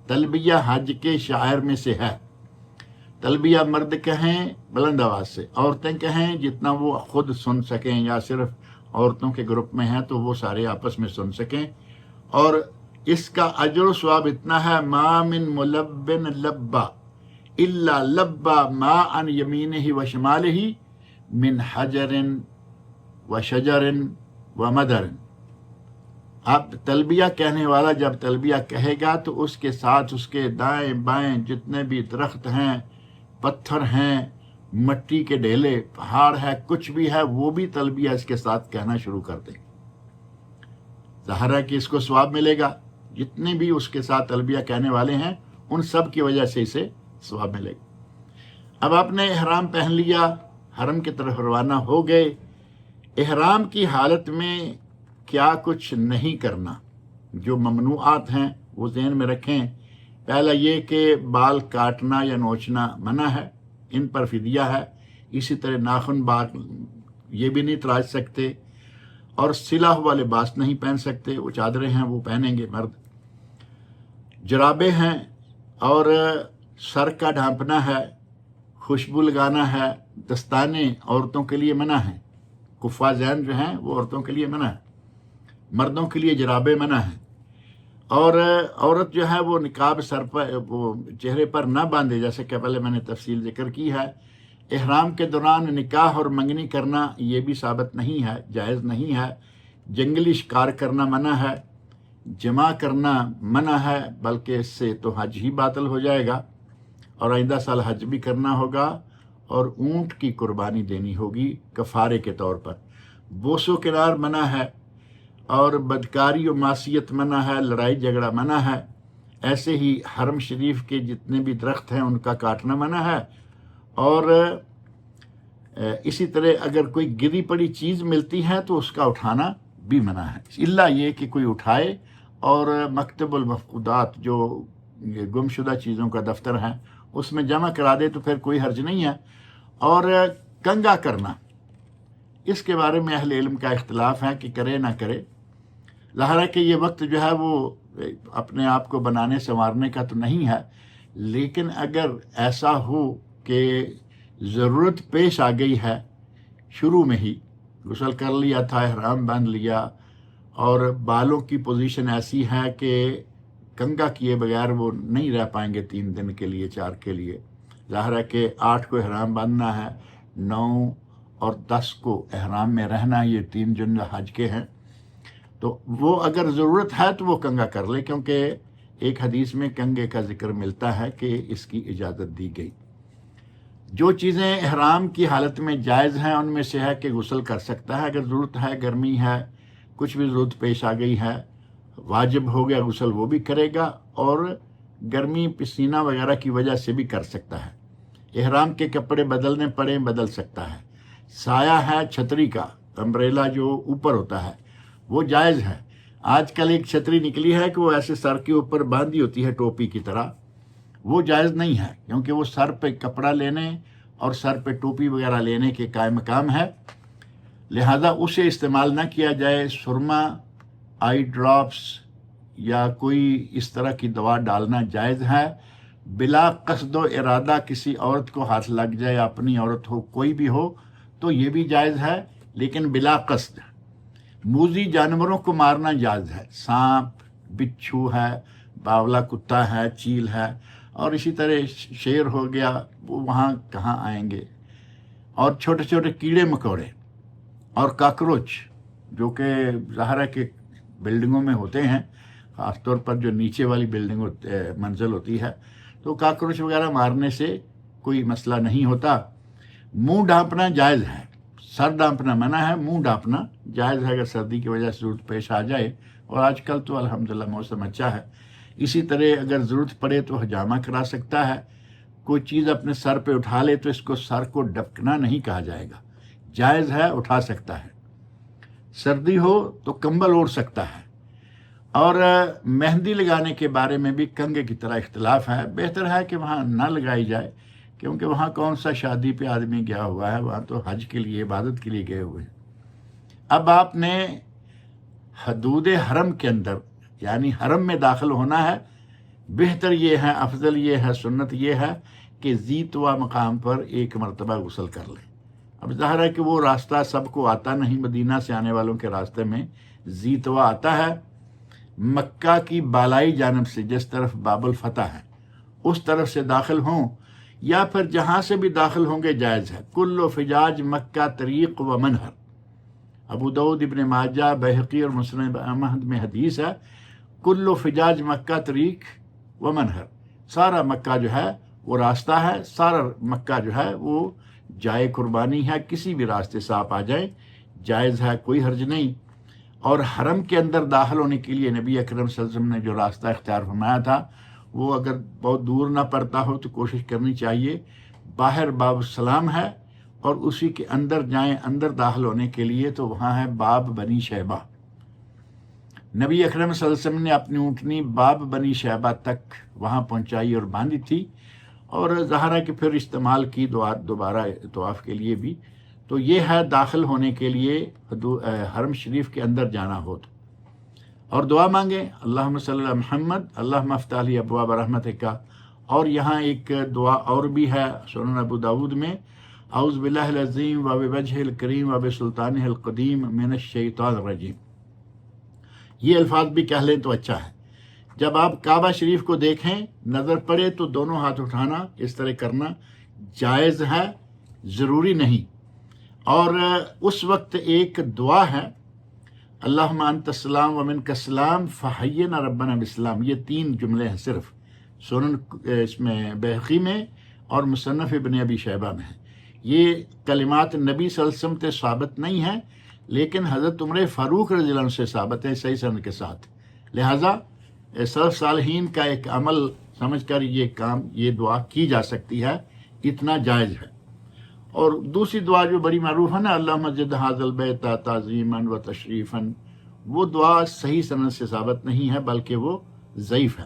تلبیہ حج کے شعائر میں سے ہے۔ تلبیہ مرد کہیں بلند آواز سے، عورتیں کہیں جتنا وہ خود سن سکیں، یا صرف عورتوں کے گروپ میں ہیں تو وہ سارے آپس میں سن سکیں۔ اور اس کا اجر و ثواب اتنا ہے، ما من ملبن لبا الا لبا ما عن یمینہ و شمالہ من حجر و شجر و مدر۔ اب تلبیہ کہنے والا جب تلبیہ کہے گا تو اس کے ساتھ اس کے دائیں بائیں جتنے بھی درخت ہیں، پتھر ہیں، مٹی کے ڈھیلے، پہاڑ ہے، کچھ بھی ہے، وہ بھی تلبیہ اس کے ساتھ کہنا شروع کر دیں۔ ظاہر ہے کہ اس کو ثواب ملے گا، جتنے بھی اس کے ساتھ تلبیہ کہنے والے ہیں ان سب کی وجہ سے اسے ثواب ملے گا۔ اب آپ نے احرام پہن لیا، حرم کی طرف روانہ ہو گئے۔ احرام کی حالت میں کیا کچھ نہیں کرنا، جو ممنوعات ہیں وہ ذہن میں رکھیں۔ پہلا یہ کہ بال کاٹنا یا نوچنا منع ہے، ان پر فدیہ ہے۔ اسی طرح ناخن بال یہ بھی نہیں تراش سکتے، اور سلا ہوا لباس نہیں پہن سکتے، وہ چادریں ہیں وہ پہنیں گے مرد۔ جرابیں ہیں، اور سر کا ڈھانپنا ہے، خوشبو لگانا ہے، دستانے عورتوں کے لیے منع ہیں، قفازین جو ہیں وہ عورتوں کے لیے منع ہے، مردوں کے لیے جرابیں منع ہیں۔ اور عورت جو ہے وہ نقاب سر پر، وہ چہرے پر نہ باندھے، جیسے کہ پہلے میں نے تفصیل ذکر کی ہے۔ احرام کے دوران نکاح اور منگنی کرنا یہ بھی ثابت نہیں ہے، جائز نہیں ہے۔ جنگلی شکار کرنا منع ہے، جمع کرنا منع ہے، بلکہ اس سے تو حج ہی باطل ہو جائے گا، اور آئندہ سال حج بھی کرنا ہوگا، اور اونٹ کی قربانی دینی ہوگی کفارے کے طور پر۔ بوس و کنار منع ہے، اور بدکاری و معصیت منع ہے، لڑائی جھگڑا منع ہے۔ ایسے ہی حرم شریف کے جتنے بھی درخت ہیں ان کا کاٹنا منع ہے، اور اسی طرح اگر کوئی گری پڑی چیز ملتی ہے تو اس کا اٹھانا بھی منع ہے، الا یہ کہ کوئی اٹھائے اور مکتب المفقودات جو گمشدہ چیزوں کا دفتر ہے اس میں جمع کرا دے تو پھر کوئی حرج نہیں ہے۔ اور کنگا کرنا، اس کے بارے میں اہل علم کا اختلاف ہے کہ کرے نہ کرے۔ ظاہر ہے کہ یہ وقت جو ہے وہ اپنے آپ کو بنانے سنوارنے کا تو نہیں ہے، لیکن اگر ایسا ہو کہ ضرورت پیش آ گئی ہے، شروع میں ہی غسل کر لیا تھا، احرام باندھ لیا، اور بالوں کی پوزیشن ایسی ہے کہ کنگا کیے بغیر وہ نہیں رہ پائیں گے 3 دن کے لیے، 4 کے لیے۔ ظاہر ہے کہ 8 کو احرام باندھنا ہے، 9 اور 10 کو احرام میں رہنا، یہ 3 دن حج کے ہیں، تو وہ اگر ضرورت ہے تو وہ کنگا کر لے، کیونکہ ایک حدیث میں کنگے کا ذکر ملتا ہے کہ اس کی اجازت دی گئی۔ جو چیزیں احرام کی حالت میں جائز ہیں ان میں سے ہے کہ غسل کر سکتا ہے اگر ضرورت ہے، گرمی ہے، کچھ بھی ضرورت پیش آ گئی ہے، واجب ہو گیا غسل وہ بھی کرے گا، اور گرمی پسینہ وغیرہ کی وجہ سے بھی کر سکتا ہے۔ احرام کے کپڑے بدلنے پڑے بدل سکتا ہے۔ سایہ ہے چھتری کا، امبریلا جو اوپر ہوتا ہے وہ جائز ہے۔ آج کل ایک چھتری نکلی ہے کہ وہ ایسے سر کے اوپر باندھی ہوتی ہے ٹوپی کی طرح، وہ جائز نہیں ہے، کیونکہ وہ سر پہ کپڑا لینے اور سر پہ ٹوپی وغیرہ لینے کے قائم مقام ہے، لہذا اسے استعمال نہ کیا جائے۔ سرما، آئی ڈراپس یا کوئی اس طرح کی دوا ڈالنا جائز ہے۔ بلا قصد و ارادہ کسی عورت کو ہاتھ لگ جائے، اپنی عورت ہو کوئی بھی ہو تو یہ بھی جائز ہے، لیکن بلا قصد۔ موذی جانوروں کو مارنا جائز ہے، سانپ، بچھو ہے، باولا کتا ہے، چیل ہے، اور اسی طرح شیر ہو گیا، وہ وہاں کہاں آئیں گے، اور چھوٹے چھوٹے کیڑے مکوڑے اور کاکروچ جو کہ ظاہر ہے کہ بلڈنگوں میں ہوتے ہیں، خاص طور پر جو نیچے والی بلڈنگ منزل ہوتی ہے، تو کاکروچ وغیرہ مارنے سے کوئی مسئلہ نہیں ہوتا۔ منہ ڈھانپنا جائز ہے، سر ڈھانپنا منع ہے، منہ ڈھانپنا جائز ہے اگر سردی کی وجہ سے ضرورت پیش آ جائے، اور آج کل تو الحمدللہ موسم اچھا ہے۔ اسی طرح اگر ضرورت پڑے تو حجامہ کرا سکتا ہے۔ کوئی چیز اپنے سر پہ اٹھا لے تو اس کو سر کو ڈھکنا نہیں کہا جائے گا، جائز ہے، اٹھا سکتا ہے۔ سردی ہو تو کمبل اوڑھ سکتا ہے۔ اور مہندی لگانے کے بارے میں بھی کنگھے کی طرح اختلاف ہے، بہتر ہے کہ وہاں نہ لگائی جائے، کیونکہ وہاں کون سا شادی پہ آدمی گیا ہوا ہے، وہاں تو حج کے لیے، عبادت کے لیے گئے ہوئے ہیں۔ اب آپ نے حدود حرم کے اندر یعنی حرم میں داخل ہونا ہے، بہتر یہ ہے، افضل یہ ہے، سنت یہ ہے کہ ذی طوا مقام پر ایک مرتبہ غسل کر لیں۔ اب ظاہر ہے کہ وہ راستہ سب کو آتا نہیں، مدینہ سے آنے والوں کے راستے میں ذی طوا آتا ہے، مکہ کی بالائی جانب سے جس طرف باب الفتح ہے اس طرف سے داخل ہوں، یا پھر جہاں سے بھی داخل ہوں گے جائز ہے۔ کل فجاج مکہ طریق و منہر، ابو داؤد، ابن ماجہ، بہقی اور مسند احمد میں حدیث ہے، کل فجاج مکہ طریق و منہر، سارا مکہ جو ہے وہ راستہ ہے، سارا مکہ جو ہے وہ جائے قربانی ہے، کسی بھی راستے سے آپ آ جائیں جائز ہے، کوئی حرج نہیں۔ اور حرم کے اندر داخل ہونے کے لیے نبی اکرم صلی اللہ علیہ وسلم نے جو راستہ اختیار فرمایا تھا، وہ اگر بہت دور نہ پڑتا ہو تو کوشش کرنی چاہیے، باہر باب السلام ہے اور اسی کے اندر جائیں، اندر داخل ہونے کے لیے تو وہاں ہے باب بنی شیبہ۔ نبی اکرم صلی اللہ علیہ وسلم نے اپنی اونٹنی باب بنی شیبہ تک وہاں پہنچائی اور باندھی تھی، اور ظاہر ہے کہ پھر استعمال کی دوبارہ طواف کے لیے بھی۔ تو یہ ہے داخل ہونے کے لیے حرم شریف کے اندر جانا ہو تو، اور دعا مانگیں، اللہم صلی اللہ محمد اللہم افتح لی ابواب رحمتک۔ اور یہاں ایک دعا اور بھی ہے سنن ابو داود میں، اعوذ باللہ العظیم و بوجہ الکریم و بسلطانہ القدیم من الشیطان الرجیم۔ یہ الفاظ بھی کہہ لیں تو اچھا ہے۔ جب آپ کعبہ شریف کو دیکھیں، نظر پڑے تو دونوں ہاتھ اٹھانا، اس طرح کرنا جائز ہے، ضروری نہیں۔ اور اس وقت ایک دعا ہے، اللہم انت السلام و منک السلام فحینا ربنا بالسلام، یہ 3 جملے ہیں صرف، سنن اس میں بہقی میں اور مصنف ابن ابی شیبہ میں ہیں۔ یہ کلمات نبی صلی اللہ علیہ وسلم سے ثابت نہیں ہیں، لیکن حضرت عمر فاروق رضی اللہ عنہ سے ثابت ہے صحیح سند کے ساتھ، لہٰذا سلف صالحین کا ایک عمل سمجھ کر یہ دعا کی جا سکتی ہے، اتنا جائز ہے۔ اور دوسری دعا جو بڑی معروف ہے نا، اللہم زد ھذا البیت تعظیما و تشریفا، وہ دعا صحیح سند سے ثابت نہیں ہے بلکہ وہ ضعیف ہے۔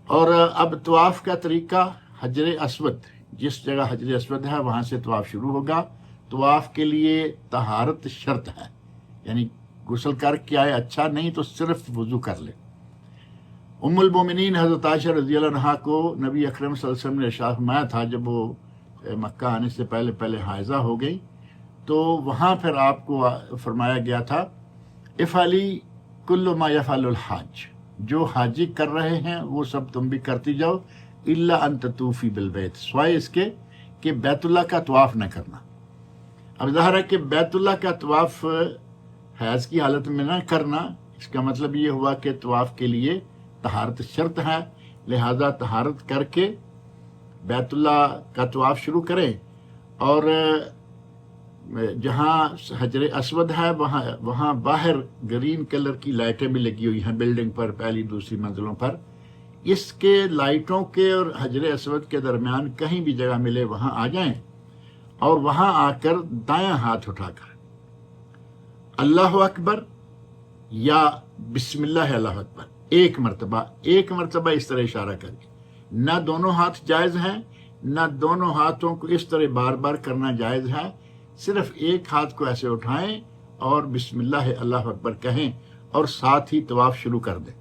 اور اب طواف کا طریقہ، حجر اسود، جس جگہ حجر اسود ہے وہاں سے طواف شروع ہوگا۔ طواف کے لیے طہارت شرط ہے، یعنی غسل کر کے آئے اچھا، نہیں تو صرف وضو کر لے۔ ام المومنین حضرت عائشہ رضی اللہ عنہا کو نبی اکرم صلی اللہ علیہ وسلم نے ارشاد فرمایا تھا، جب وہ مکہ آنے سے پہلے حائضہ ہو گئی تو وہاں پھر آپ کو فرمایا گیا تھا، افعلی کل ما یفعل الحاج، جو حاجی کر رہے ہیں وہ سب تم بھی کرتی جاؤ، الا ان تطوفی بالبیت، سوائے اس کے کہ بیت اللہ کا طواف نہ کرنا۔ اب ظاہر ہے کہ بیت اللہ کا طواف حیض کی حالت میں نہ کرنا، اس کا مطلب یہ ہوا کہ طواف کے لیے طہارت شرط ہے، لہذا طہارت کر کے بیت اللہ کا طواف شروع کریں۔ اور جہاں حجر اسود ہے وہاں باہر گرین کلر کی لائٹیں بھی لگی ہوئی ہیں بلڈنگ پر، پہلی دوسری منزلوں پر. اس کے لائٹوں کے اور حجر اسود کے درمیان کہیں بھی جگہ ملے وہاں آ جائیں، اور وہاں آ کر دایاں ہاتھ اٹھا کر اللہ اکبر یا بسم اللہ اللہ اکبر ایک مرتبہ اس طرح اشارہ کر کے. نہ دونوں ہاتھ جائز ہیں، نہ دونوں ہاتھوں کو اس طرح بار بار کرنا جائز ہے. صرف ایک ہاتھ کو ایسے اٹھائیں اور بسم اللہ اللہ اکبر کہیں اور ساتھ ہی طواف شروع کر دیں.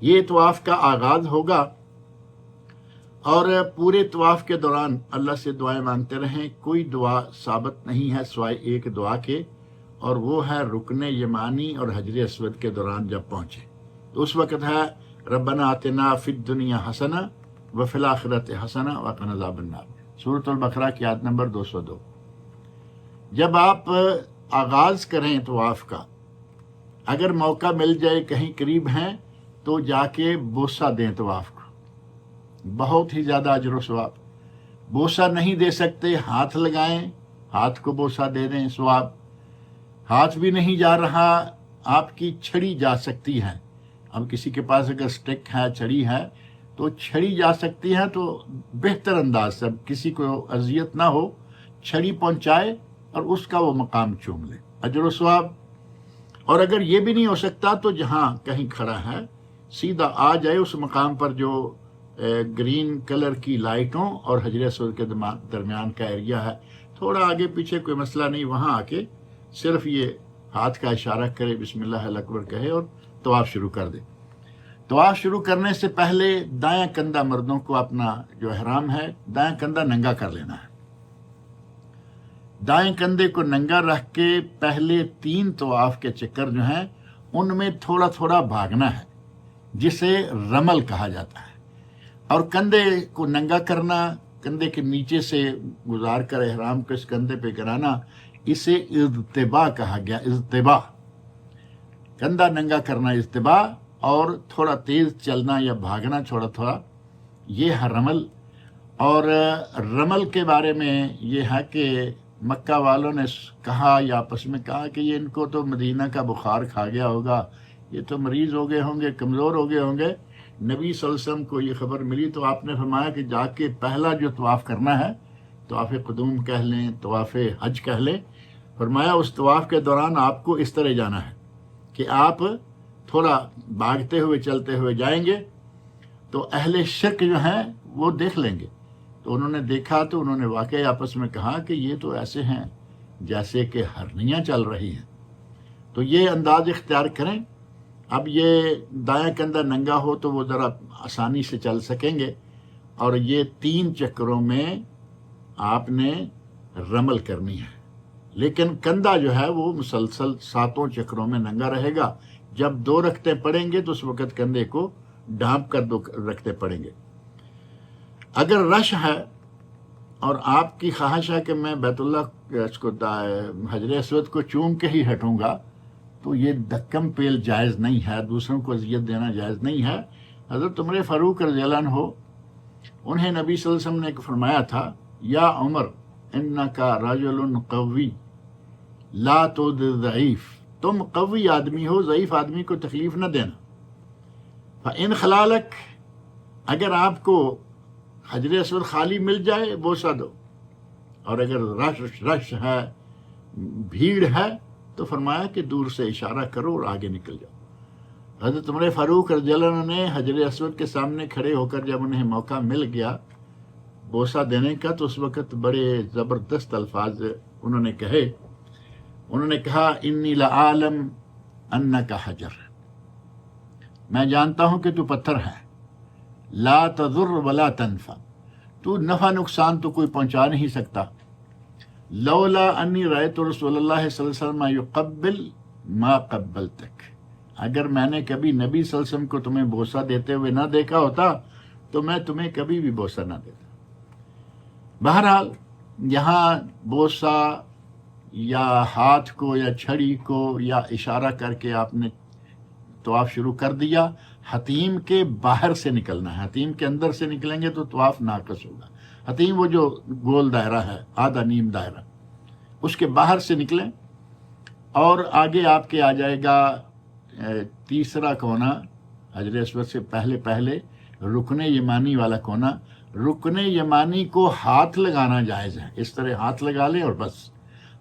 یہ طواف کا آغاز ہوگا، اور پورے طواف کے دوران اللہ سے دعائیں مانگتے رہیں. کوئی دعا ثابت نہیں ہے سوائے ایک دعا کے، اور وہ ہے رکن یمانی اور حجر اسود کے دوران جب پہنچے تو اس وقت ہے ربنا آتنا فی الدنیا حسنہ وفی الآخرۃ حسنہ وقنا عذاب النار، سورۃ البقرہ کی آیت نمبر 202. جب آپ آغاز کریں طواف کا، اگر موقع مل جائے کہیں قریب ہیں تو جا کے بوسہ دیں طواف کو، بہت ہی زیادہ اجر و ثواب. بوسہ نہیں دے سکتے ہاتھ لگائیں، ہاتھ کو بوسہ دے دیں، ثواب. ہاتھ بھی نہیں جا رہا، آپ کی چھڑی جا سکتی ہے. اب کسی کے پاس اگر سٹک ہے، چھڑی ہے تو چھڑی جا سکتی ہے تو بہتر انداز سے کسی کو اذیت نہ ہو، چھڑی پہنچائے اور اس کا وہ مقام چوم لے، اجر و ثواب. اور اگر یہ بھی نہیں ہو سکتا تو جہاں کہیں کھڑا ہے سیدھا آ جائے اس مقام پر جو گرین کلر کی لائٹوں اور حجر اسود کے درمیان کا ایریا ہے. تھوڑا آگے پیچھے کوئی مسئلہ نہیں، وہاں آ کے صرف یہ ہاتھ کا اشارہ کرے، بسم اللہ اکبر کہے اور طواف شروع کر دے. طواف شروع کرنے سے پہلے دایاں کندھا مردوں کو اپنا جو احرام ہے دایاں کندھا ننگا کر لینا ہے. دائیں کندھے کو ننگا رکھ کے پہلے 3 طواف کے چکر جو ہیں ان میں تھوڑا تھوڑا بھاگنا ہے، جسے رمل کہا جاتا ہے. اور کندھے کو ننگا کرنا، کندھے کے نیچے سے گزار کر احرام کو اس کندھے پہ کرانا، اسے اضطباء کہا گیا. اضطباء، کندھا ننگا کرنا اضطباء، اور تھوڑا تیز چلنا یا بھاگنا تھوڑا تھوڑا، یہ ہے رمل. اور رمل کے بارے میں یہ ہے کہ مکہ والوں نے کہا یا آپس میں کہا کہ یہ ان کو تو مدینہ کا بخار کھا گیا ہوگا، یہ تو مریض ہو گئے ہوں گے، کمزور ہو گئے ہوں گے. نبی صلی اللہ علیہ وسلم کو یہ خبر ملی تو آپ نے فرمایا کہ جا کے پہلا جو طواف کرنا ہے، طواف قدوم کہہ لیں، طواف حج کہہ لیں، فرمایا اس طواف کے دوران آپ کو اس طرح جانا ہے کہ آپ تھوڑا بھاگتے ہوئے چلتے ہوئے جائیں گے تو اہل شرک جو ہیں وہ دیکھ لیں گے. تو انہوں نے دیکھا تو انہوں نے واقعی آپس میں کہا کہ یہ تو ایسے ہیں جیسے کہ ہرنیاں چل رہی ہیں. تو یہ انداز اختیار کریں. اب یہ دایاں کندھا ننگا ہو تو وہ ذرا آسانی سے چل سکیں گے، اور یہ 3 چکروں میں آپ نے رمل کرنی ہے. لیکن کندھا جو ہے وہ مسلسل 7 چکروں میں ننگا رہے گا. جب 2 رکھتے پڑیں گے تو اس وقت کندھے کو ڈھانپ کر 2 رکھتے پڑیں گے. اگر رش ہے اور آپ کی خواہش ہے کہ میں بیت اللہ اس کو حجر اسود کو چوم کے ہی ہٹوں گا، تو یہ دکم پیل جائز نہیں ہے، دوسروں کو اذیت دینا جائز نہیں ہے. حضرت عمر فاروق رضی اللہ عنہ، انہیں نبی صلی اللہ علیہ وسلم نے فرمایا تھا، یا عمر انکا رجل قوی لا تؤذ ضعیف، تم قوی آدمی ہو، ضعیف آدمی کو تکلیف نہ دینا. فإن خلالک، اگر آپ کو حجر اسود خالی مل جائے بوسہ دو، اور اگر رش ہے، بھیڑ ہے، تو فرمایا کہ دور سے اشارہ کرو اور آگے نکل جاؤ. حضرت عمر فاروق رضی اللہ عنہ نے حجر اسود کے سامنے کھڑے ہو کر جب انہیں موقع مل گیا بوسہ دینے کا تو اس وقت بڑے زبردست الفاظ انہوں نے کہے. انہوں نے کہا انی لعالم انک حجر، میں جانتا ہوں کہ تو پتھر ہے، لا تضر ولا تنفع، تو نفع نقصان تو کوئی پہنچا نہیں سکتا. لولا انی رأیت رسول اللہ صلی اللہ علیہ وسلم یقبل ما قبلتک، اگر میں نے کبھی نبی صلی اللہ علیہ وسلم کو تمہیں بوسہ دیتے ہوئے نہ دیکھا ہوتا تو میں تمہیں کبھی بھی بوسہ نہ دیتا. بہرحال یہاں بوسہ یا ہاتھ کو یا چھڑی کو یا اشارہ کر کے آپ نے طواف شروع کر دیا. حتیم کے باہر سے نکلنا ہے، حتیم کے اندر سے نکلیں گے تو طواف ناقص ہوگا. حتیم وہ جو گول دائرہ ہے، آدھا نیم دائرہ، اس کے باہر سے نکلیں اور آگے آپ کے آ جائے گا تیسرا کونا، حجر اسود سے پہلے رکن یمانی والا کونا۔ رکن یمانی کو ہاتھ لگانا جائز ہے، اس طرح ہاتھ لگا لیں اور بس،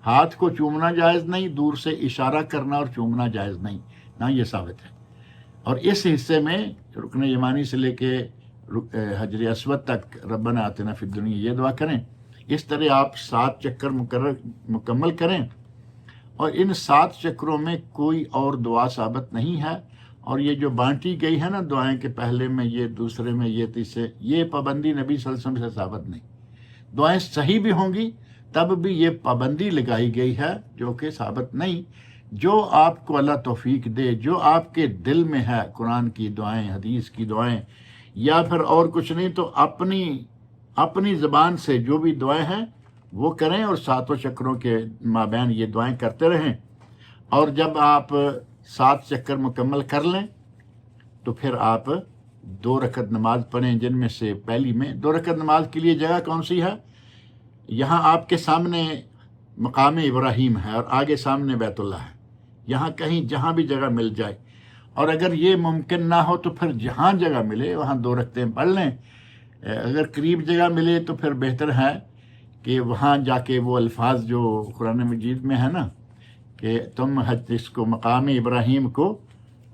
ہاتھ کو چومنا جائز نہیں، دور سے اشارہ کرنا اور چومنا جائز نہیں، نہ یہ ثابت ہے۔ اور اس حصے میں رکن یمانی سے لے کے حجر اسود تک ربنا آتنا فی الدنیا یہ دعا کریں۔ اس طرح آپ 7 چکر مکمل کریں، اور ان 7 چکروں میں کوئی اور دعا ثابت نہیں ہے۔ اور یہ جو بانٹی گئی ہے نا دعائیں کہ پہلے میں یہ، دوسرے میں یہ، تیسرے، یہ پابندی نبی صلی اللہ علیہ وسلم سے ثابت نہیں۔ دعائیں صحیح بھی ہوں گی تب بھی یہ پابندی لگائی گئی ہے جو کہ ثابت نہیں۔ جو آپ کو اللہ توفیق دے، جو آپ کے دل میں ہے، قرآن کی دعائیں، حدیث کی دعائیں، یا پھر اور کچھ نہیں تو اپنی زبان سے جو بھی دعائیں ہیں وہ کریں، اور 7 چکروں کے مابین یہ دعائیں کرتے رہیں۔ اور جب آپ 7 چکر مکمل کر لیں تو پھر آپ 2 رکعت نماز پڑھیں، جن میں سے پہلی میں 2 رکعت نماز کے لیے جگہ کون سی ہے؟ یہاں آپ کے سامنے مقام ابراہیم ہے اور آگے سامنے بیت اللہ ہے، یہاں کہیں جہاں بھی جگہ مل جائے۔ اور اگر یہ ممکن نہ ہو تو پھر جہاں جگہ ملے وہاں 2 رکعتیں پڑھ لیں۔ اگر قریب جگہ ملے تو پھر بہتر ہے کہ وہاں جا کے وہ الفاظ جو قرآن مجید میں ہے نا کہ تم اس کو مقام ابراہیم کو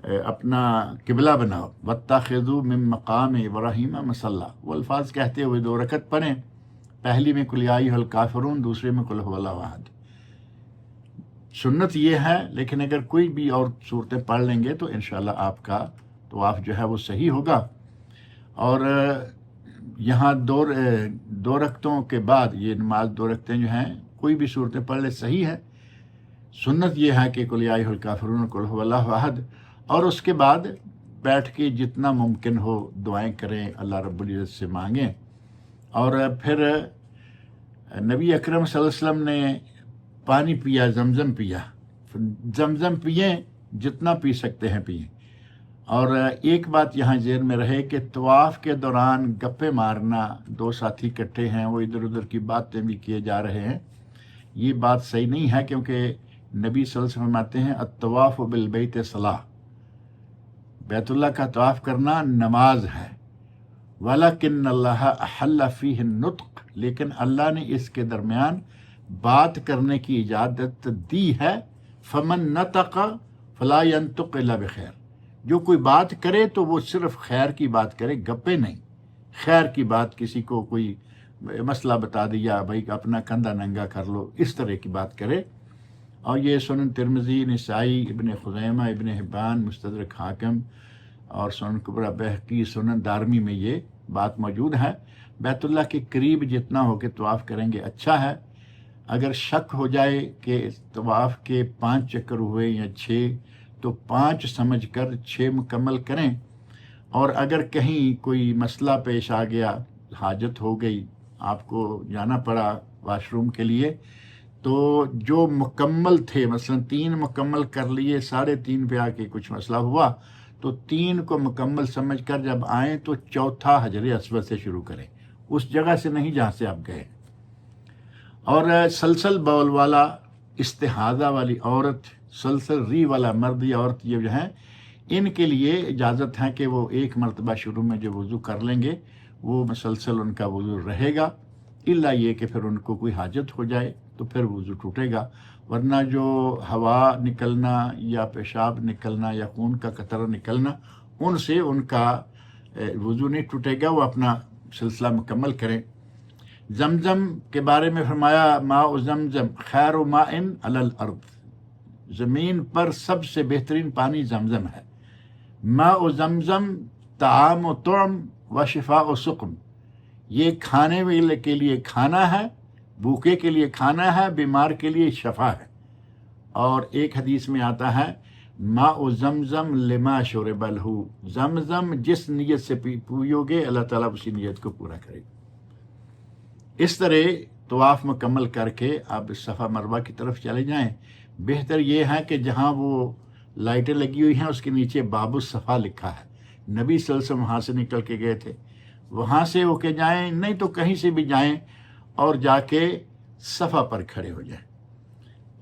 اپنا قبلہ بناؤ، واتخذوا من مقام ابراہیم مصلی، وہ الفاظ کہتے ہوئے 2 رکعت پڑھیں، پہلی میں قل یا ایھا الکافرون، دوسرے میں قل ھو اللہ احد۔ سنت یہ ہے، لیکن اگر کوئی بھی اور صورتیں پڑھ لیں گے تو انشاءاللہ آپ کا طواف جو ہے وہ صحیح ہوگا۔ اور یہاں 2 رکعتوں کے بعد یہ نماز 2 رکعتیں جو ہیں کوئی بھی صورتیں پڑھ لے صحیح ہے۔ سنت یہ ہے کہ قل یا ایھا الکافرون قل ھو اللہ احد، اور اس کے بعد بیٹھ کے جتنا ممکن ہو دعائیں کریں، اللہ رب العزت سے مانگیں۔ اور پھر نبی اکرم صلی اللہ علیہ وسلم نے پانی پیا، زمزم پیا، زمزم پئیں، جتنا پی سکتے ہیں پئیں۔ اور ایک بات یہاں ذہن میں رہے کہ طواف کے دوران گپے مارنا، 2 ساتھی اکٹھے ہیں، وہ ادھر ادھر کی باتیں بھی کیے جا رہے ہیں، یہ بات صحیح نہیں ہے، کیونکہ نبی صلی اللہ علیہ وسلم فرماتے ہیں الطواف بالبیت صلاۃ، بیت اللہ کا طواف کرنا نماز ہے، وَلَكِنَّ اللَّهَ أَحَلَّ فِيهِ النُّطْقَ، لیکن اللہ نے اس کے درمیان بات کرنے کی اجازت دی ہے، فَمَن نَطَقَ فَلَا يَنطُقْ إِلَّا بِخَيْرٍ، جو کوئی بات کرے تو وہ صرف خیر کی بات کرے، گپے نہیں، خیر کی بات، کسی کو کوئی مسئلہ بتا دیا بھائی اپنا کندھا ننگا کر لو، اس طرح کی بات کرے۔ اور یہ سنن ترمذی، نسائی، ابن خزیمہ، ابن حبان، مستدرک حاکم اور سنن کبریٰ بہقی، سنن دارمی میں یہ بات موجود ہے۔ بیت اللہ کے قریب جتنا ہو کے طواف کریں گے اچھا ہے۔ اگر شک ہو جائے کہ طواف کے 5 چکر ہوئے یا 6 تو 5 سمجھ کر 6 مکمل کریں۔ اور اگر کہیں کوئی مسئلہ پیش آ گیا، حاجت ہو گئی، آپ کو جانا پڑا واش روم کے لیے، تو جو مکمل تھے، مثلا 3 مکمل کر لیے، 3.5 پہ آ کے کچھ مسئلہ ہوا تو 3 کو مکمل سمجھ کر جب آئیں تو 4تھا حجر اسود سے شروع کریں، اس جگہ سے نہیں جہاں سے آپ گئے۔ اور سلسل بول والا، استحاضہ والی عورت، سلسل ری والا مرد یا عورت، یہ جو ہیں ان کے لیے اجازت ہے کہ وہ 1 مرتبہ شروع میں جو وضو کر لیں گے وہ مسلسل ان کا وضو رہے گا، الا یہ کہ پھر ان کو کوئی حاجت ہو جائے تو پھر وضو ٹوٹے گا، ورنہ جو ہوا نکلنا یا پیشاب نکلنا یا خون کا قطرہ نکلنا، ان سے ان کا وضو نہیں ٹوٹے گا، وہ اپنا سلسلہ مکمل کریں۔ زمزم کے بارے میں فرمایا ماء زمزم خیر ماء علی الارض، زمین پر سب سے بہترین پانی زمزم ہے۔ ماء زمزم طعام و طعم و شفاء و سقم، یہ کھانے والے کے لیے کھانا ہے، بھوکے کے لیے کھانا ہے، بیمار کے لیے شفا ہے۔ اور ایک حدیث میں آتا ہے ماء زمزم لما شرب لہ، زمزم جس نیت سے پیو گے اللہ تعالیٰ اسی نیت کو پورا کرے گا۔ اس طرح طواف مکمل کر کے آپ صفا مروہ کی طرف چلے جائیں۔ بہتر یہ ہے کہ جہاں وہ لائٹیں لگی ہوئی ہیں اس کے نیچے باب الصفا لکھا ہے، نبی صلی اللہ علیہ وسلم وہاں سے نکل کے گئے تھے، وہاں سے ہو کے جائیں، نہیں تو کہیں سے بھی جائیں اور جا کے صفا پر کھڑے ہو جائیں۔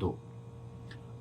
2,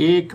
1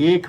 1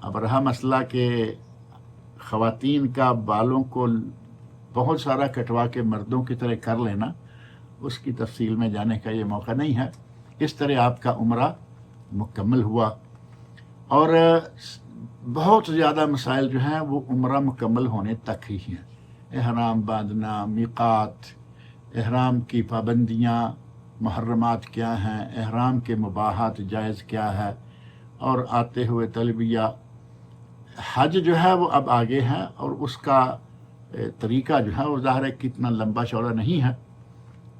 اب رہا مسئلہ کہ خواتین کا بالوں کو بہت سارا کٹوا کے مردوں کی طرح کر لینا، اس کی تفصیل میں جانے کا یہ موقع نہیں ہے. اس طرح آپ کا عمرہ مکمل ہوا. اور بہت زیادہ مسائل جو ہیں وہ عمرہ مکمل ہونے تک ہی ہیں. احرام باندھنا، میقات، احرام کی پابندیاں، محرمات کیا ہیں، احرام کے مباحات جائز کیا ہے، اور آتے ہوئے تلبیہ. حج جو ہے وہ اب آگے ہے، اور اس کا طریقہ جو ہے وہ ظاہر ہے کتنا لمبا چوڑا نہیں ہے.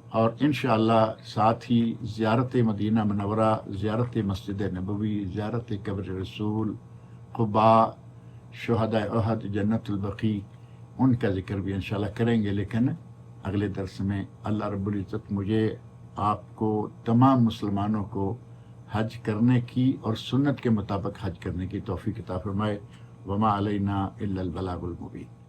اور انشاءاللہ ساتھ ہی زیارت مدینہ منورہ، زیارت مسجد نبوی، زیارت قبر رسول، قباء، شہداء احد، جنت البقیع، ان کا ذکر بھی انشاءاللہ کریں گے. لیکن اگلے درس میں اللہ رب العزت مجھے، آپ کو، تمام مسلمانوں کو حج کرنے کی اور سنت کے مطابق حج کرنے کی توفیق عطا فرمائے. وما علینا الا البلاغ المبین.